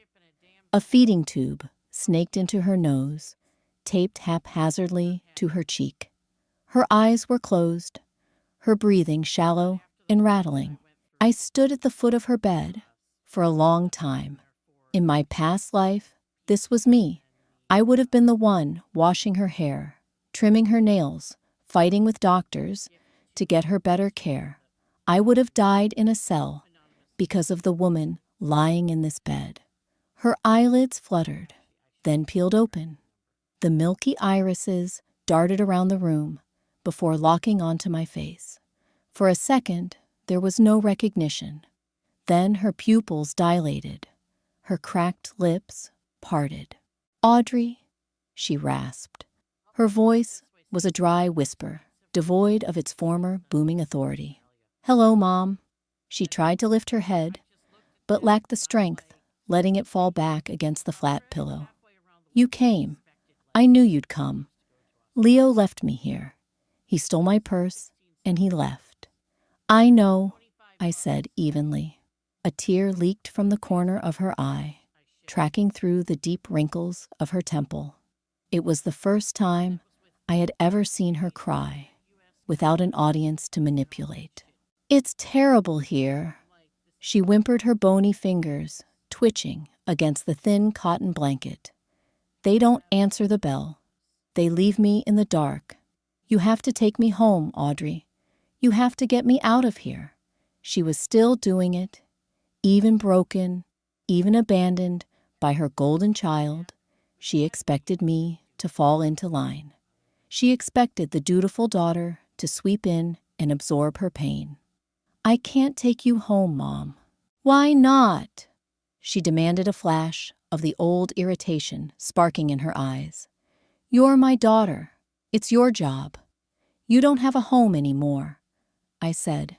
A feeding tube snaked into her nose, taped haphazardly to her cheek. Her eyes were closed, her breathing shallow and rattling. I stood at the foot of her bed for a long time. In my past life, this was me. I would have been the one washing her hair, trimming her nails, fighting with doctors to get her better care. I would have died in a cell because of the woman lying in this bed. Her eyelids fluttered, then peeled open. The milky irises darted around the room before locking onto my face. For a second, there was no recognition. Then her pupils dilated, her cracked lips parted. "Audrey," she rasped. Her voice was a dry whisper, devoid of its former booming authority. "Hello, Mom." She tried to lift her head, but lacked the strength letting it fall back against the flat pillow. You came. I knew you'd come. Leo left me here. He stole my purse, and he left. I know, I said evenly. A tear leaked from the corner of her eye, tracking through the deep wrinkles of her temple. It was the first time I had ever seen her cry, without an audience to manipulate. It's terrible here. She whimpered, her bony fingers twitching against the thin cotton blanket. They don't answer the bell. They leave me in the dark. You have to take me home, Audrey. You have to get me out of here. She was still doing it, even broken, even abandoned by her golden child. She expected me to fall into line. She expected the dutiful daughter to sweep in and absorb her pain. I can't take you home, Mom. Why not? She demanded, a flash of the old irritation sparking in her eyes. You're my daughter. It's your job. You don't have a home anymore, I said,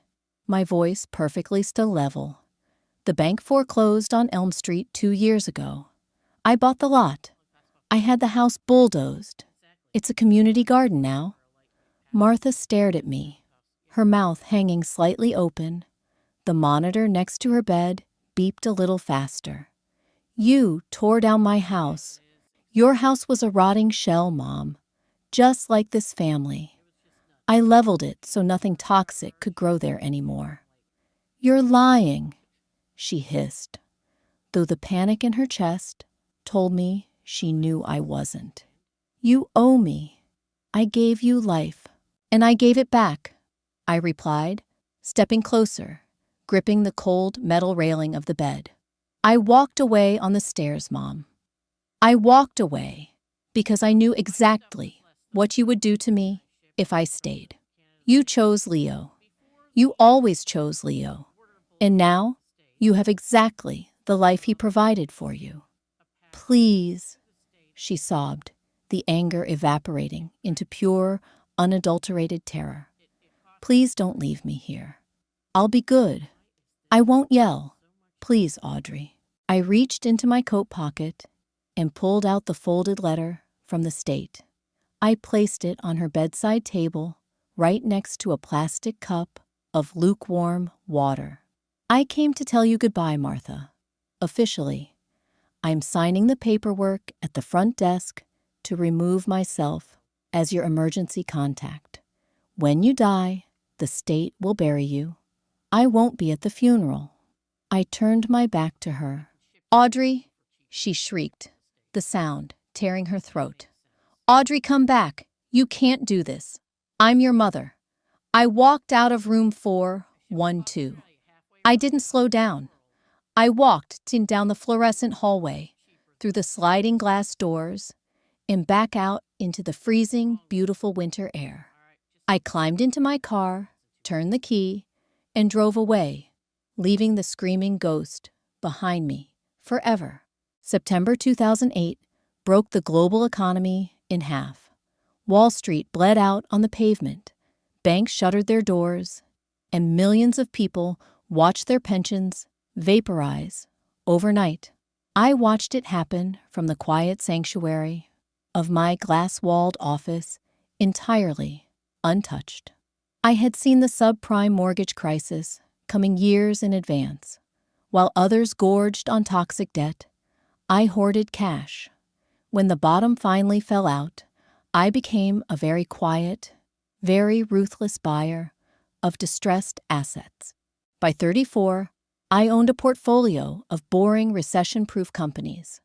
my voice perfectly still level. The bank foreclosed on Elm Street 2 years ago. I bought the lot. I had the house bulldozed. It's a community garden now. Martha stared at me, her mouth hanging slightly open. The monitor next to her bed beeped a little faster. You tore down my house. Your house was a rotting shell, Mom, just like this family. I leveled it so nothing toxic could grow there anymore. You're lying, she hissed, though the panic in her chest told me she knew I wasn't. You owe me. I gave you life, and I gave it back, I replied, stepping closer, gripping the cold metal railing of the bed. I walked away on the stairs, Mom. I walked away because I knew exactly what you would do to me if I stayed. You chose Leo. You always chose Leo. And now you have exactly the life he provided for you. Please, she sobbed, the anger evaporating into pure, unadulterated terror. Please don't leave me here. I'll be good. I won't yell. Please, Audrey. I reached into my coat pocket and pulled out the folded letter from the state. I placed it on her bedside table, right next to a plastic cup of lukewarm water. I came to tell you goodbye, Martha. Officially, I'm signing the paperwork at the front desk to remove myself as your emergency contact. When you die, the state will bury you. I won't be at the funeral. I turned my back to her. Audrey, she shrieked, the sound tearing her throat. Audrey, come back. You can't do this. I'm your mother. I walked out of room 412. I didn't slow down. I walked down the fluorescent hallway, through the sliding glass doors, and back out into the freezing, beautiful winter air. I climbed into my car, turned the key, and drove away, leaving the screaming ghost behind me forever. September 2008 broke the global economy in half. Wall Street bled out on the pavement. Banks shuttered their doors, and millions of people watched their pensions vaporize overnight. I watched it happen from the quiet sanctuary of my glass-walled office, entirely untouched. I had seen the subprime mortgage crisis coming years in advance. While others gorged on toxic debt, I hoarded cash. When the bottom finally fell out, I became a very quiet, very ruthless buyer of distressed assets. By 34, I owned a portfolio of boring recession-proof companies,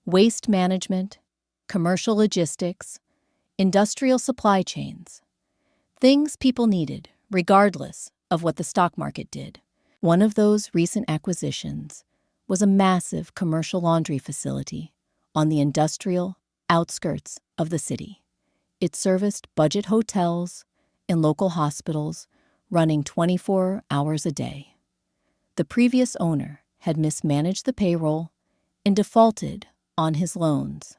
waste management, commercial logistics, industrial supply chains, things people needed regardless of what the stock market did. One of those recent acquisitions was a massive commercial laundry facility on the industrial outskirts of the city. It serviced budget hotels and local hospitals running 24 hours a day. The previous owner had mismanaged the payroll and defaulted on his loans.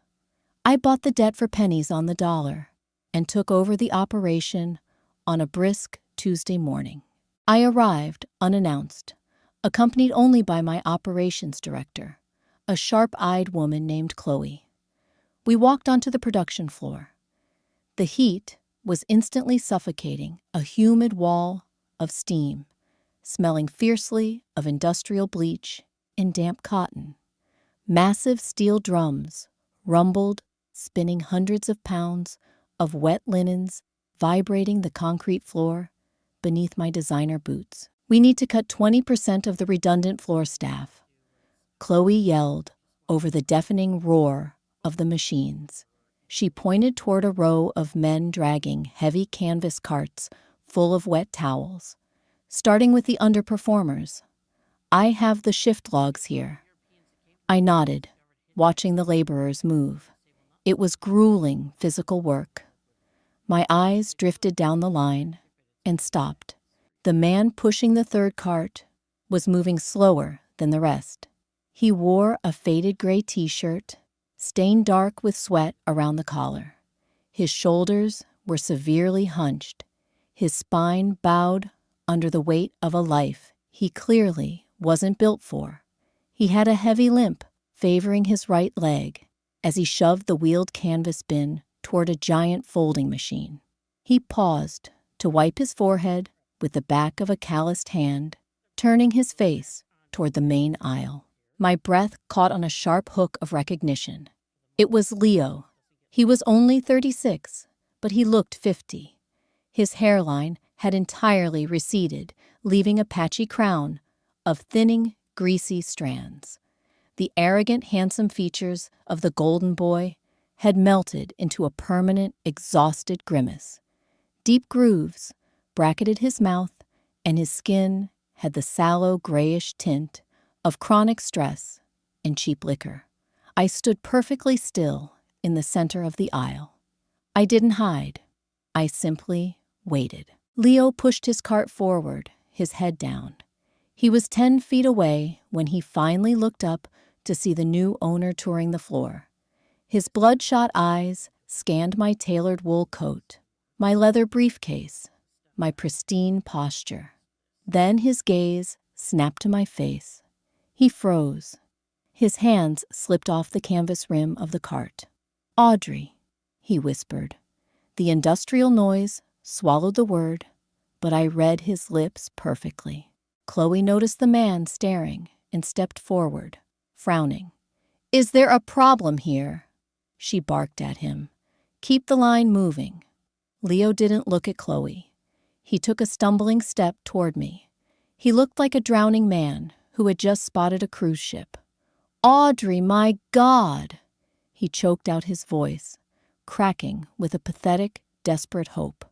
I bought the debt for pennies on the dollar and took over the operation on a brisk Tuesday morning. I arrived unannounced, accompanied only by my operations director, a sharp-eyed woman named Chloe. We walked onto the production floor. The heat was instantly suffocating, a humid wall of steam, smelling fiercely of industrial bleach and damp cotton. Massive steel drums rumbled, spinning hundreds of pounds of wet linens, vibrating the concrete floor beneath my designer boots. "We need to cut 20% of the redundant floor staff," Chloe yelled over the deafening roar of the machines. She pointed toward a row of men dragging heavy canvas carts full of wet towels. "Starting with the underperformers. I have the shift logs here." I nodded, watching the laborers move. It was grueling physical work. My eyes drifted down the line and stopped. The man pushing the third cart was moving slower than the rest. He wore a faded gray t-shirt, stained dark with sweat around the collar. His shoulders were severely hunched, his spine bowed under the weight of a life he clearly wasn't built for. He had a heavy limp favoring his right leg as he shoved the wheeled canvas bin toward a giant folding machine. He paused to wipe his forehead with the back of a calloused hand, turning his face toward the main aisle. My breath caught on a sharp hook of recognition. It was Leo. He was only 36, but he looked 50. His hairline had entirely receded, leaving a patchy crown of thinning, greasy strands. The arrogant, handsome features of the golden boy had melted into a permanent, exhausted grimace. Deep grooves bracketed his mouth, and his skin had the sallow, grayish tint of chronic stress and cheap liquor. I stood perfectly still in the center of the aisle. I didn't hide. I simply waited. Leo pushed his cart forward, his head down. He was 10 feet away when he finally looked up to see the new owner touring the floor. His bloodshot eyes scanned my tailored wool coat, my leather briefcase, my pristine posture. Then his gaze snapped to my face. He froze. His hands slipped off the canvas rim of the cart. "Audrey," he whispered. The industrial noise swallowed the word, but I read his lips perfectly. Chloe noticed the man staring and stepped forward, frowning. "Is there a problem here?" she barked at him. "Keep the line moving." Leo didn't look at Chloe. He took a stumbling step toward me. He looked like a drowning man who had just spotted a cruise ship. "Audrey, my God!" He choked out his voice, cracking with a pathetic, desperate hope.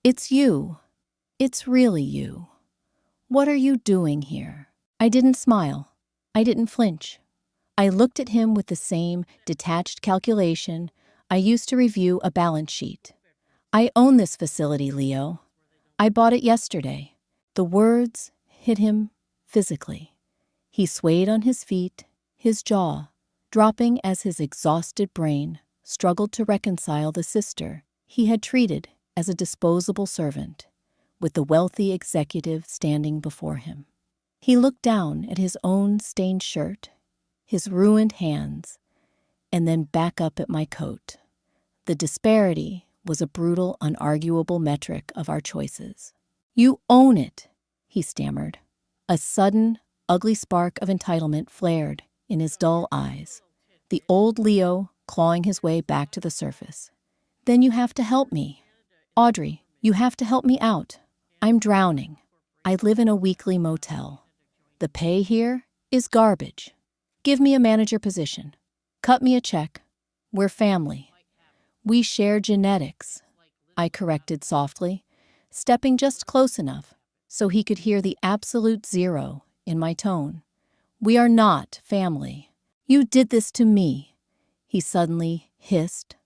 "It's you. It's really you. What are you doing here?" I didn't smile. I didn't flinch. I looked at him with the same detached calculation I used to review a balance sheet. "I own this facility, Leo. I bought it yesterday." The words hit him physically. He swayed on his feet, his jaw dropping as his exhausted brain struggled to reconcile the sister he had treated as a disposable servant with the wealthy executive standing before him. He looked down at his own stained shirt, his ruined hands, and then back up at my coat. The disparity was a brutal, unarguable metric of our choices. "You own it," he stammered. A sudden, ugly spark of entitlement flared in his dull eyes, the old Leo clawing his way back to the surface. "Then you have to help me. Audrey, you have to help me out. I'm drowning. I live in a weekly motel. The pay here is garbage. Give me a manager position. Cut me a check. We're family. We share genetics," I corrected softly, stepping just close enough so he could hear the absolute zero in my tone. "We are not family. You did this to me," he suddenly hissed,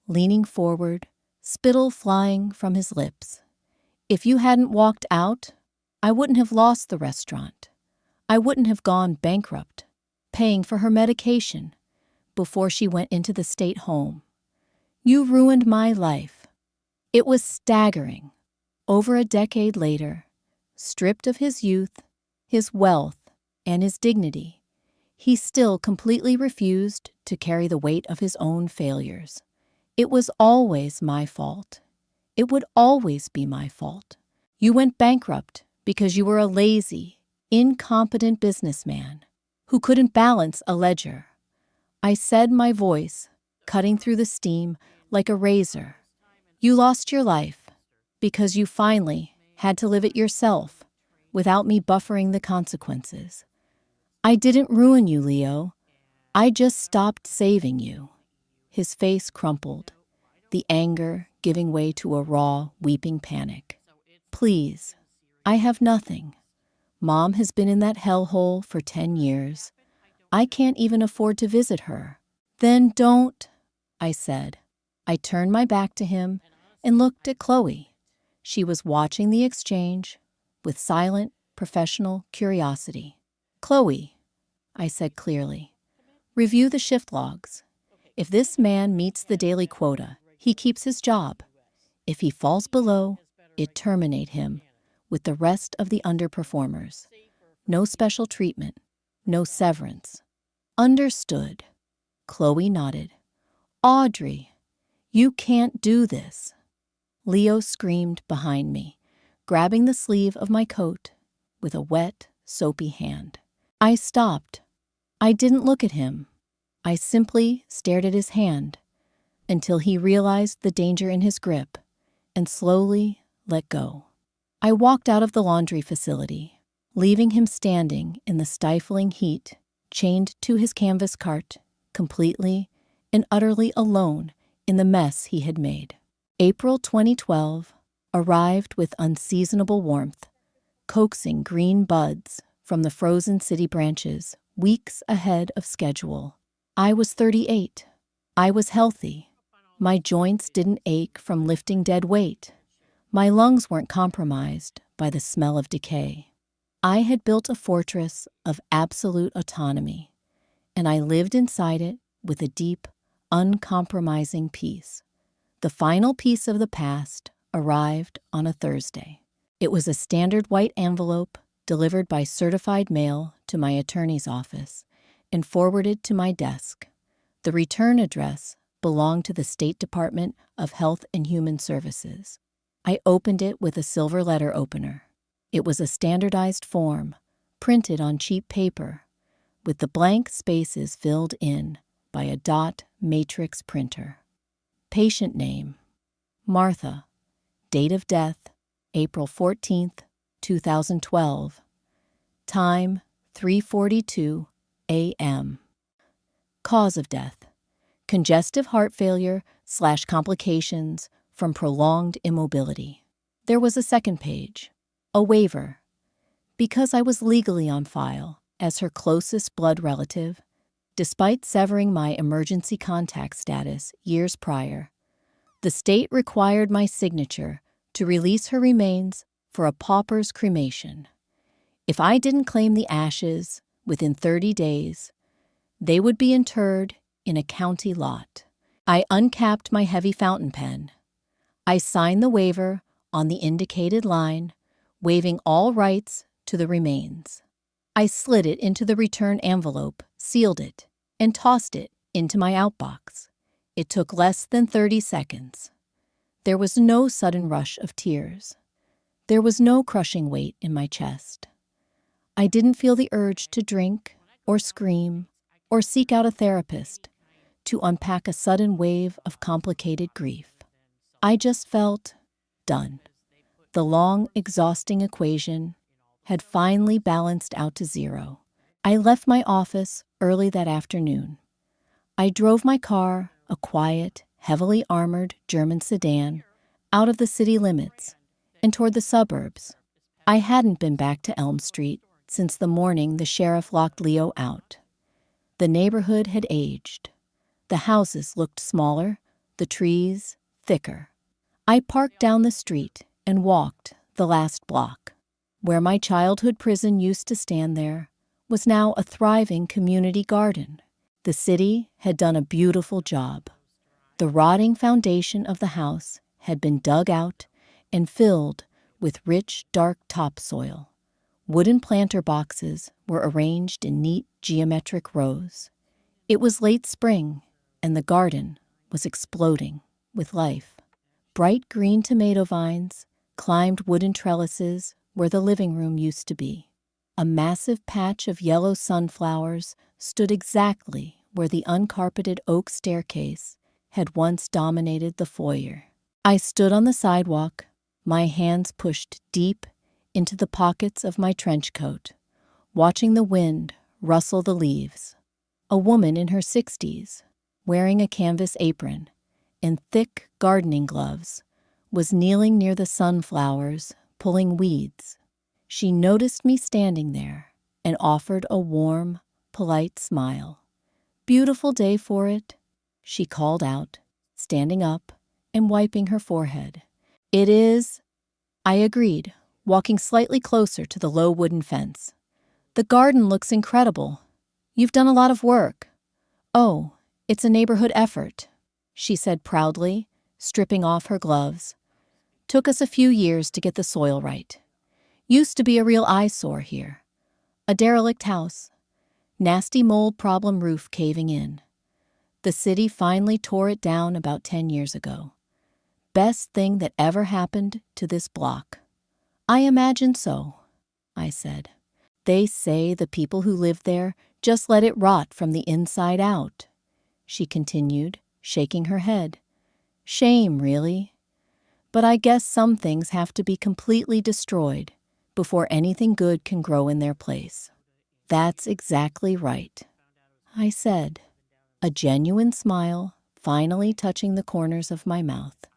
leaning forward, spittle flying from his lips. "If you hadn't walked out, I wouldn't have lost the restaurant. I wouldn't have gone bankrupt, paying for her medication before she went into the state home. You ruined my life." It was staggering. Over a decade later, stripped of his youth, his wealth, and his dignity, He still completely refused to carry the weight of his own failures. It was always my fault. It would always be my fault. You went bankrupt because you were a lazy, incompetent businessman who couldn't balance a ledger. I said, my voice cutting through the steam like a razor. You lost your life because you finally had to live it yourself without me buffering the consequences. I didn't ruin you, Leo. I just stopped saving you. His face crumpled, the anger giving way to a raw, weeping panic. Please, I have nothing. Mom has been in that hellhole for 10 years. I can't even afford to visit her. Then don't, I said. I turned my back to him and looked at Chloe. She was watching the exchange with silent, professional curiosity. Chloe, I said clearly, review the shift logs. If this man meets the daily quota, he keeps his job. If he falls below, it terminate him with the rest of the underperformers. No special treatment, no severance. Understood. Chloe nodded. Audrey, you can't do this. Leo screamed behind me, grabbing the sleeve of my coat with a wet, soapy hand. I stopped. I didn't look at him. I simply stared at his hand until he realized the danger in his grip and slowly let go. I walked out of the laundry facility, leaving him standing in the stifling heat, chained to his canvas cart, completely and utterly alone in the mess he had made. April 2012 arrived with unseasonable warmth, coaxing green buds from the frozen city branches weeks ahead of schedule. I was 38. I was healthy. My joints didn't ache from lifting dead weight. My lungs weren't compromised by the smell of decay. I had built a fortress of absolute autonomy, and I lived inside it with a deep, uncompromising peace. The final piece of the past arrived on a Thursday. It was a standard white envelope delivered by certified mail to my attorney's office and forwarded to my desk. The return address belonged to the State Department of Health and Human Services. I opened it with a silver letter opener. It was a standardized form, printed on cheap paper, with the blank spaces filled in by a dot matrix printer. Patient name, Martha. Date of death, April 14th, 2012. Time, 3:42 a.m. Cause of death, congestive heart failure / complications from prolonged immobility. There was a second page, a waiver. Because I was legally on file as her closest blood relative, despite severing my emergency contact status years prior, the state required my signature to release her remains for a pauper's cremation. If I didn't claim the ashes within 30 days, they would be interred in a county lot. I uncapped my heavy fountain pen. I signed the waiver on the indicated line, waiving all rights to the remains. I slid it into the return envelope, sealed it, and tossed it into my outbox. It took less than 30 seconds. There was no sudden rush of tears. There was no crushing weight in my chest. I didn't feel the urge to drink or scream or seek out a therapist to unpack a sudden wave of complicated grief. I just felt done. The long, exhausting equation had finally balanced out to zero. I left my office early that afternoon. I drove my car, a quiet, heavily armored German sedan, out of the city limits and toward the suburbs. I hadn't been back to Elm Street since the morning the sheriff locked Leo out. The neighborhood had aged. The houses looked smaller, the trees thicker. I parked down the street and walked the last block. Where my childhood prison used to stand there was now a thriving community garden. The city had done a beautiful job. The rotting foundation of the house had been dug out and filled with rich, dark topsoil, Wooden planter boxes were arranged in neat geometric rows. It was late spring, and the garden was exploding with life. Bright green tomato vines climbed wooden trellises where the living room used to be. A massive patch of yellow sunflowers stood exactly where the uncarpeted oak staircase had once dominated the foyer. I stood on the sidewalk, my hands pushed deep into the pockets of my trench coat, watching the wind rustle the leaves. A woman in her 60s, wearing a canvas apron and thick gardening gloves, was kneeling near the sunflowers, pulling weeds. She noticed me standing there and offered a warm, polite smile. "Beautiful day for it," she called out, standing up and wiping her forehead. "It is," I agreed, walking slightly closer to the low wooden fence. "The garden looks incredible. You've done a lot of work." "Oh, it's a neighborhood effort," she said proudly, stripping off her gloves. "Took us a few years to get the soil right. Used to be a real eyesore here. A derelict house. Nasty mold problem roof caving in. The city finally tore it down about 10 years ago. Best thing that ever happened to this block." "I imagine so," I said. "They say the people who live there just let it rot from the inside out," she continued, shaking her head. "Shame, really. But I guess some things have to be completely destroyed before anything good can grow in their place." "That's exactly right," I said, a genuine smile finally touching the corners of my mouth.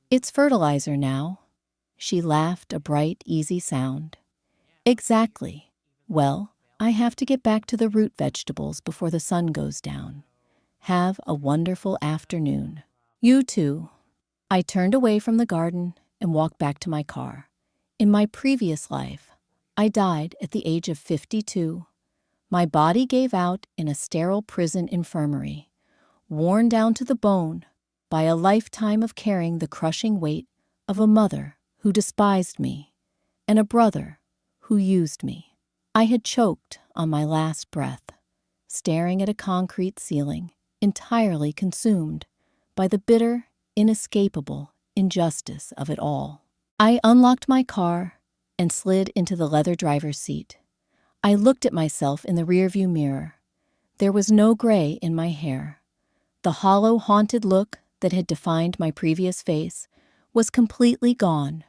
"It's fertilizer now." She laughed a bright, easy sound. "Exactly. Well, I have to get back to the root vegetables before the sun goes down. Have a wonderful afternoon." "You too." I turned away from the garden and walked back to my car. In my previous life, I died at the age of 52. My body gave out in a sterile prison infirmary, worn down to the bone by a lifetime of carrying the crushing weight of a mother who despised me and a brother who used me. I had choked on my last breath, staring at a concrete ceiling, entirely consumed by the bitter, inescapable injustice of it all. I unlocked my car and slid into the leather driver's seat. I looked at myself in the rearview mirror. There was no gray in my hair. The hollow, haunted look that had defined my previous face was completely gone,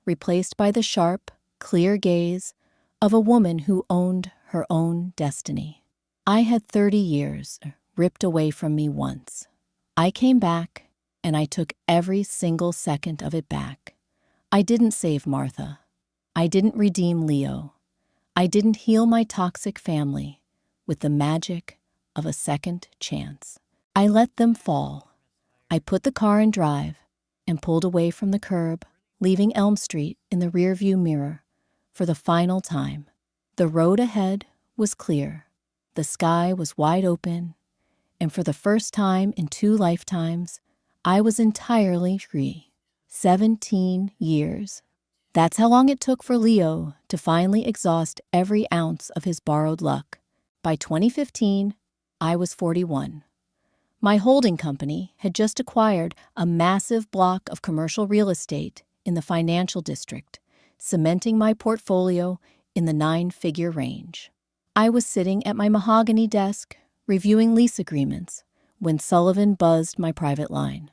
replaced by the sharp, clear gaze of a woman who owned her own destiny. I had 30 years ripped away from me once. I came back, and I took every single second of it back. I didn't save Martha. I didn't redeem Leo. I didn't heal my toxic family with the magic of a second chance. I let them fall. I put the car in drive and pulled away from the curb, leaving Elm Street in the rearview mirror for the final time. The road ahead was clear. The sky was wide open, and for the first time in 2 lifetimes, I was entirely free. 17 years. That's how long it took for Leo to finally exhaust every ounce of his borrowed luck. By 2015, I was 41. My holding company had just acquired a massive block of commercial real estate in the financial district, cementing my portfolio in the 9-figure range. I was sitting at my mahogany desk, reviewing lease agreements, when Sullivan buzzed my private line.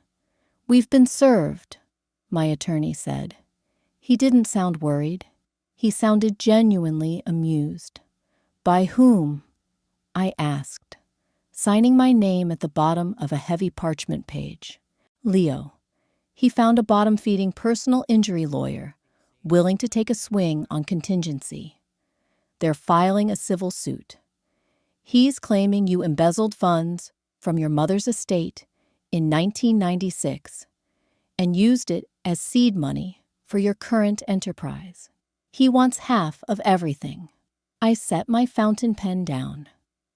"We've been served," my attorney said. He didn't sound worried. He sounded genuinely amused. "By whom?" I asked, signing my name at the bottom of a heavy parchment page. "Leo. He found a bottom-feeding personal injury lawyer willing to take a swing on contingency. They're filing a civil suit. He's claiming you embezzled funds from your mother's estate in 1996 and used it as seed money for your current enterprise. He wants half of everything." I set my fountain pen down.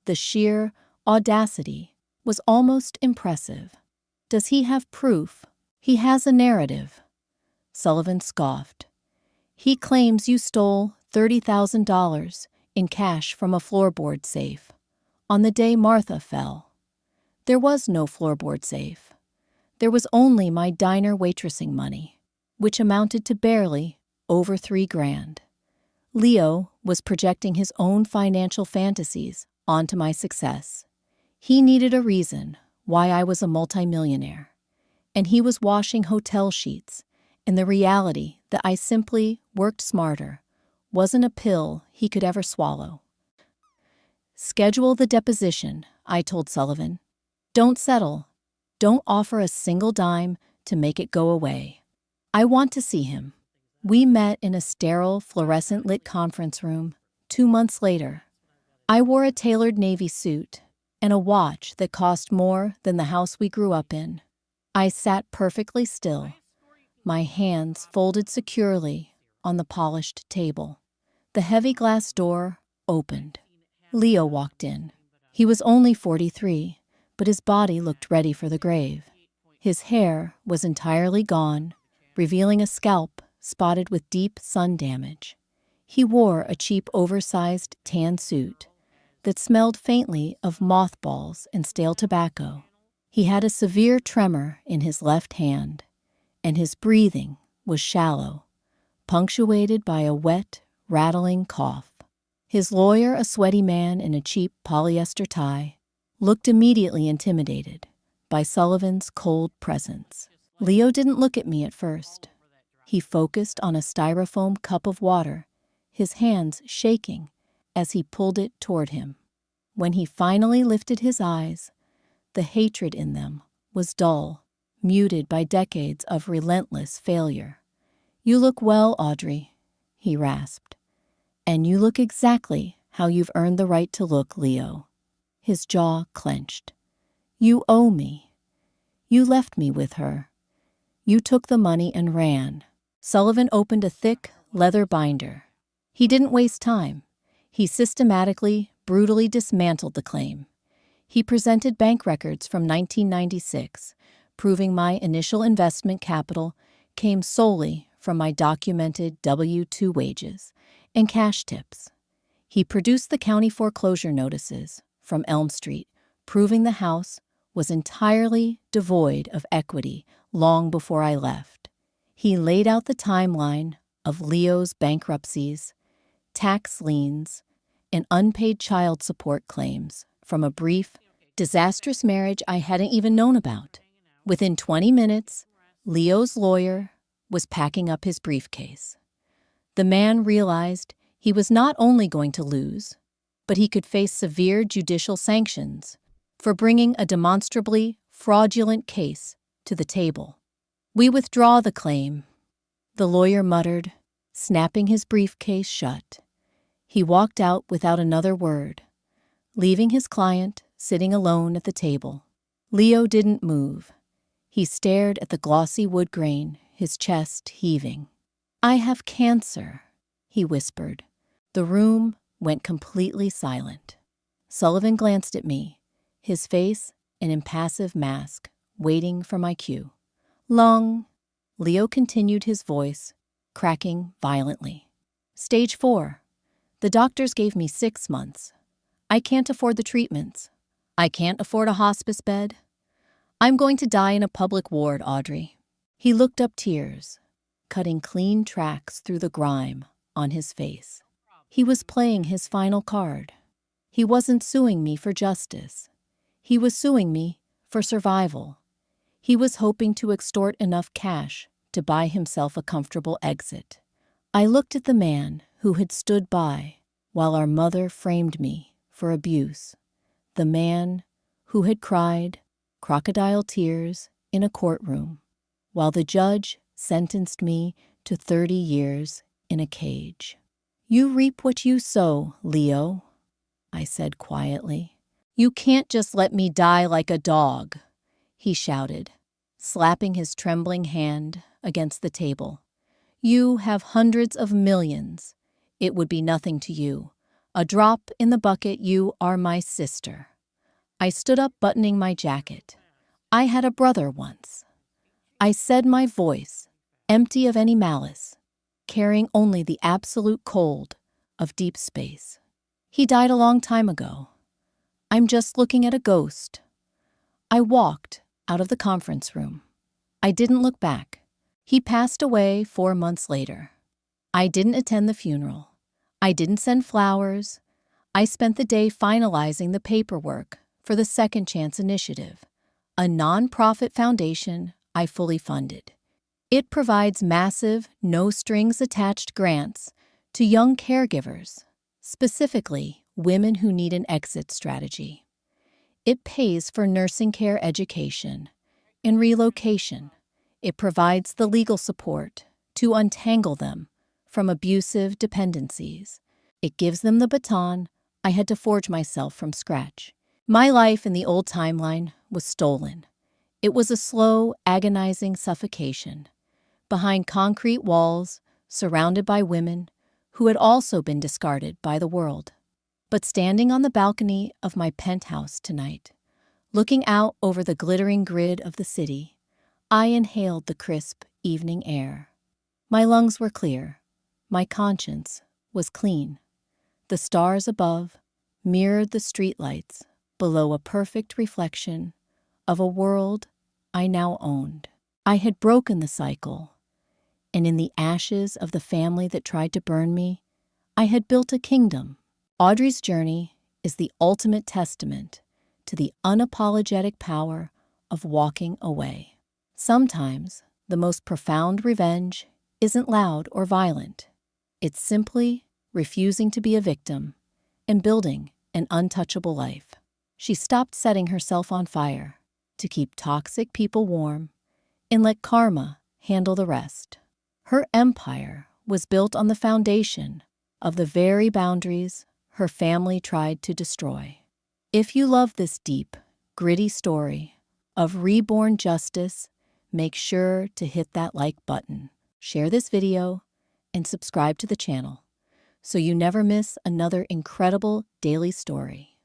The sheer audacity was almost impressive. "Does he have proof?" "He has a narrative," Sullivan scoffed. "He claims you stole $30,000 in cash from a floorboard safe on the day Martha fell. There was no floorboard safe. There was only my diner waitressing money, which amounted to barely over $3,000. Leo was projecting his own financial fantasies onto my success. He needed a reason why I was a multimillionaire, and he was washing hotel sheets in the reality that I simply worked smarter wasn't a pill he could ever swallow. "Schedule the deposition," I told Sullivan. "Don't settle. Don't offer a single dime to make it go away. I want to see him." We met in a sterile, fluorescent-lit conference room 2 months later. I wore a tailored navy suit and a watch that cost more than the house we grew up in. I sat perfectly still, my hands folded securely on the polished table. The heavy glass door opened. Leo walked in. He was only 43, but his body looked ready for the grave. His hair was entirely gone, revealing a scalp spotted with deep sun damage. He wore a cheap, oversized tan suit that smelled faintly of mothballs and stale tobacco. He had a severe tremor in his left hand, and his breathing was shallow, punctuated by a wet, rattling cough. His lawyer, a sweaty man in a cheap polyester tie, looked immediately intimidated by Sullivan's cold presence. Leo didn't look at me at first. He focused on a styrofoam cup of water, his hands shaking as he pulled it toward him. When he finally lifted his eyes, the hatred in them was dull, muted by decades of relentless failure. "You look well, Audrey," he rasped. "And you look exactly how you've earned the right to look, Leo." His jaw clenched. "You owe me. You left me with her. You took the money and ran." Sullivan opened a thick leather binder. He didn't waste time. He systematically, brutally dismantled the claim. He presented bank records from 1996, proving my initial investment capital came solely from my documented W-2 wages and cash tips. He produced the county foreclosure notices from Elm Street, proving the house was entirely devoid of equity long before I left. He laid out the timeline of Leo's bankruptcies, tax liens, and unpaid child support claims from a brief, disastrous marriage I hadn't even known about. Within 20 minutes, Leo's lawyer was packing up his briefcase. The man realized he was not only going to lose, but he could face severe judicial sanctions for bringing a demonstrably fraudulent case to the table. "We withdraw the claim," the lawyer muttered, snapping his briefcase shut. He walked out without another word, leaving his client sitting alone at the table. Leo didn't move. He stared at the glossy wood grain, his chest heaving. "I have cancer," he whispered. The room went completely silent. Sullivan glanced at me, his face an impassive mask, waiting for my cue. "Lung," Leo continued, his voice cracking violently. "Stage 4. The doctors gave me 6 months. I can't afford the treatments. I can't afford a hospice bed. I'm going to die in a public ward, Audrey." He looked up, tears cutting clean tracks through the grime on his face. He was playing his final card. He wasn't suing me for justice. He was suing me for survival. He was hoping to extort enough cash to buy himself a comfortable exit. I looked at the man who had stood by while our mother framed me for abuse, the man who had cried crocodile tears in a courtroom, while the judge sentenced me to 30 years in a cage. "You reap what you sow, Leo," I said quietly. "You can't just let me die like a dog," he shouted, slapping his trembling hand against the table. "You have hundreds of millions. It would be nothing to you. A drop in the bucket. You are my sister." I stood up, buttoning my jacket. "I had a brother once." I said, my voice empty of any malice, carrying only the absolute cold of deep space. He died a long time ago. I'm just looking at a ghost. I walked out of the conference room. I didn't look back. He passed away 4 months later. I didn't attend the funeral. I didn't send flowers. I spent the day finalizing the paperwork for the Second Chance Initiative, a nonprofit foundation I fully funded. It provides massive, no-strings-attached grants to young caregivers, specifically women who need an exit strategy. It pays for nursing care education and relocation. It provides the legal support to untangle them from abusive dependencies. It gives them the baton I had to forge myself from scratch. My life in the old timeline was stolen. It was a slow, agonizing suffocation behind concrete walls, surrounded by women who had also been discarded by the world. But standing on the balcony of my penthouse tonight, looking out over the glittering grid of the city, I inhaled the crisp evening air. My lungs were clear. My conscience was clean. The stars above mirrored the streetlights below, a perfect reflection of a world I now owned. I had broken the cycle, and in the ashes of the family that tried to burn me, I had built a kingdom. Audrey's journey is the ultimate testament to the unapologetic power of walking away. Sometimes the most profound revenge isn't loud or violent. It's simply refusing to be a victim and building an untouchable life. She stopped setting herself on fire to keep toxic people warm and let karma handle the rest. Her empire was built on the foundation of the very boundaries her family tried to destroy. If you love this deep, gritty story of reborn justice, make sure to hit that like button, share this video, and subscribe to the channel so you never miss another incredible daily story.